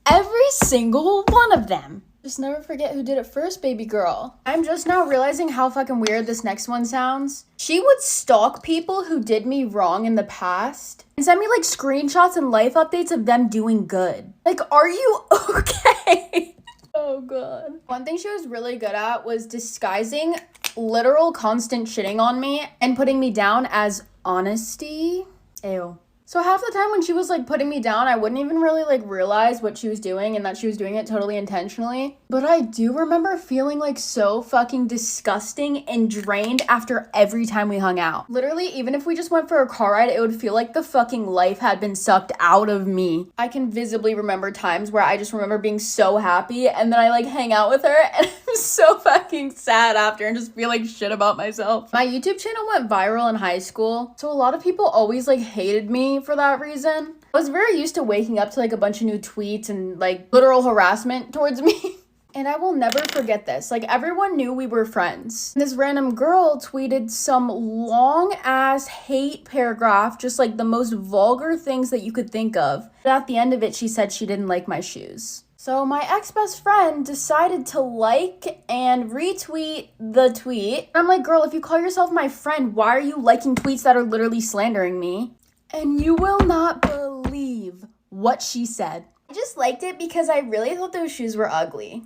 Every single one of them. Just never forget who did it first, baby girl. I'm just now realizing how fucking weird this next one sounds. She would stalk people who did me wrong in the past and send me like screenshots and life updates of them doing good. Like, are you okay? Oh god. One thing she was really good at was disguising literal constant shitting on me and putting me down as honesty. Ew. So half the time when she was like putting me down, I wouldn't even really like realize what she was doing and that she was doing it totally intentionally. But I do remember feeling like so fucking disgusting and drained after every time we hung out. Literally, even if we just went for a car ride, it would feel like the fucking life had been sucked out of me. I can visibly remember times where I just remember being so happy and then I like hang out with her and I'm so fucking sad after and just feel like shit about myself. My YouTube channel went viral in high school, so a lot of people always like hated me for that reason. I was very used to waking up to like a bunch of new tweets and like literal harassment towards me. And I will never forget this. Like, everyone knew we were friends. This random girl tweeted some long ass hate paragraph, just like the most vulgar things that you could think of. But at the end of it, she said she didn't like my shoes. So my ex-best friend decided to like and retweet the tweet. I'm like, girl, if you call yourself my friend, why are you liking tweets that are literally slandering me? And you will not believe what she said. I just liked it because I really thought those shoes were ugly.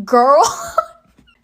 Girl,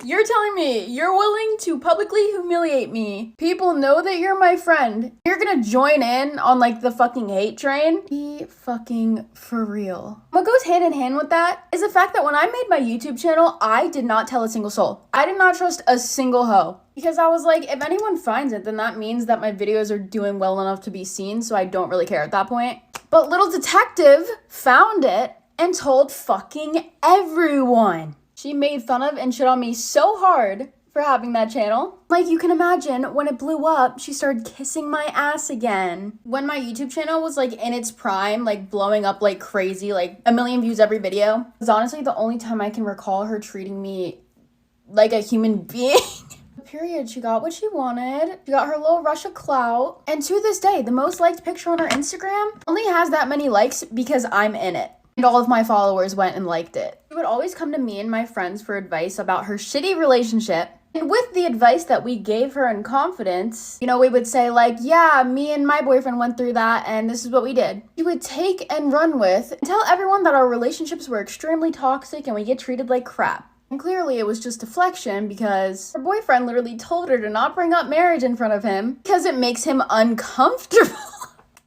you're telling me you're willing to publicly humiliate me. People know that you're my friend. You're gonna join in on like the fucking hate train? Be fucking for real. What goes hand in hand with that is the fact that when I made my YouTube channel, I did not tell a single soul. I did not trust a single hoe. Because I was like, if anyone finds it, then that means that my videos are doing well enough to be seen, so I don't really care at that point. But little detective found it and told fucking everyone. She made fun of and shit on me so hard for having that channel. Like, you can imagine, when it blew up, she started kissing my ass again. When my YouTube channel was like in its prime, like blowing up like crazy, like 1 million views every video, it was honestly the only time I can recall her treating me like a human being. Period. She got what she wanted. She got her little rush of clout. And to this day, the most liked picture on her Instagram only has that many likes because I'm in it. And all of my followers went and liked it. She would always come to me and my friends for advice about her shitty relationship. And with the advice that we gave her in confidence, you know, we would say like, yeah, me and my boyfriend went through that and this is what we did. She would take and run with and tell everyone that our relationships were extremely toxic and we get treated like crap. And clearly it was just deflection because her boyfriend literally told her to not bring up marriage in front of him because it makes him uncomfortable.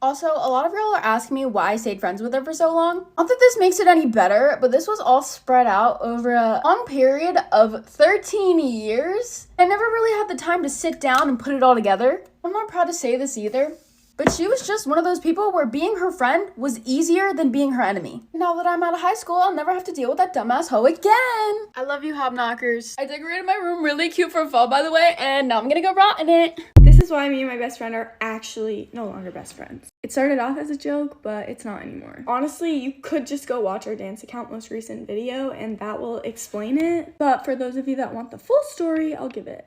Also, a lot of y'all are asking me why I stayed friends with her for so long. Not that this makes it any better, but this was all spread out over a long period of 13 years. I never really had the time to sit down and put it all together. I'm not proud to say this either, but she was just one of those people where being her friend was easier than being her enemy. Now that I'm out of high school, I'll never have to deal with that dumbass hoe again. I love you, Hobknockers. I decorated my room really cute for fall, by the way, and now I'm gonna go rot in it. This is why me and my best friend are actually no longer best friends. It started off as a joke, but it's not anymore. Honestly, you could just go watch our dance account most recent video and that will explain it. But for those of you that want the full story, I'll give it.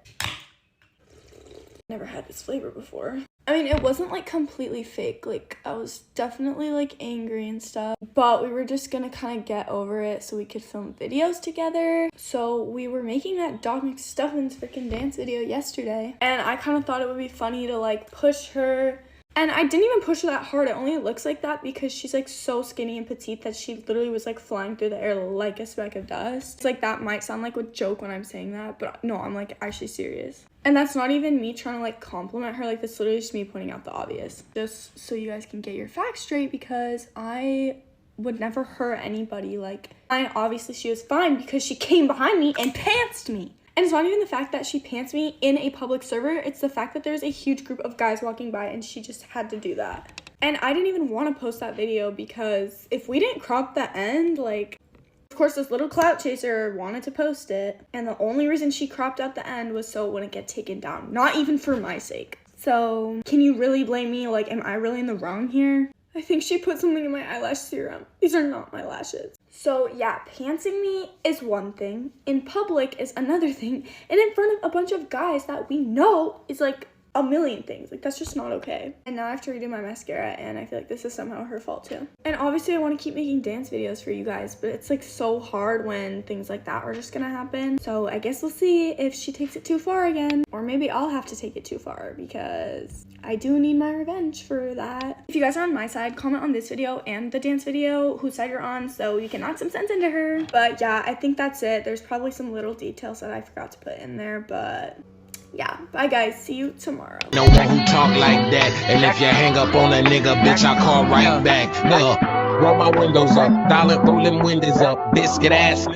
Never had this flavor before. I mean, it wasn't like completely fake. Like, I was definitely like angry and stuff, but we were just gonna kind of get over it so we could film videos together. So we were making that Dog McStuffins freaking dance video yesterday, and I kind of thought it would be funny to like push her. And I didn't even push her that hard. It only looks like that because she's like so skinny and petite that she literally was like flying through the air like a speck of dust. It's like that might sound like a joke when I'm saying that, but no, I'm like actually serious. And that's not even me trying to like compliment her. Like, that's literally just me pointing out the obvious. Just so you guys can get your facts straight, because I would never hurt anybody. Like, obviously she was fine because she came behind me and pantsed me. And it's not even the fact that she pants me in a public server. It's the fact that there's a huge group of guys walking by and she just had to do that. And I didn't even want to post that video because if we didn't crop the end, like, of course this little clout chaser wanted to post it. And the only reason she cropped out the end was so it wouldn't get taken down. Not even for my sake. So can you really blame me? Like, am I really in the wrong here? I think she put something in my eyelash serum. These are not my lashes. So yeah, pantsing me is one thing, in public is another thing, and in front of a bunch of guys that we know is like a million things. Like, that's just not okay. And now I have to redo my mascara, and I feel like this is somehow her fault too. And obviously I want to keep making dance videos for you guys, but it's like so hard when things like that are just gonna happen. So I guess we'll see if she takes it too far again, or maybe I'll have to take it too far, because I do need my revenge for that. If you guys are on my side, comment on this video and the dance video whose side you're on so you can knock some sense into her. But yeah, I think that's it. There's probably some little details that I forgot to put in there, but yeah, bye guys, see you tomorrow. No one who talk like that, and if you hang up on a nigga, bitch, I call right back. Roll my windows up, dollar rolling windows up, biscuit ass.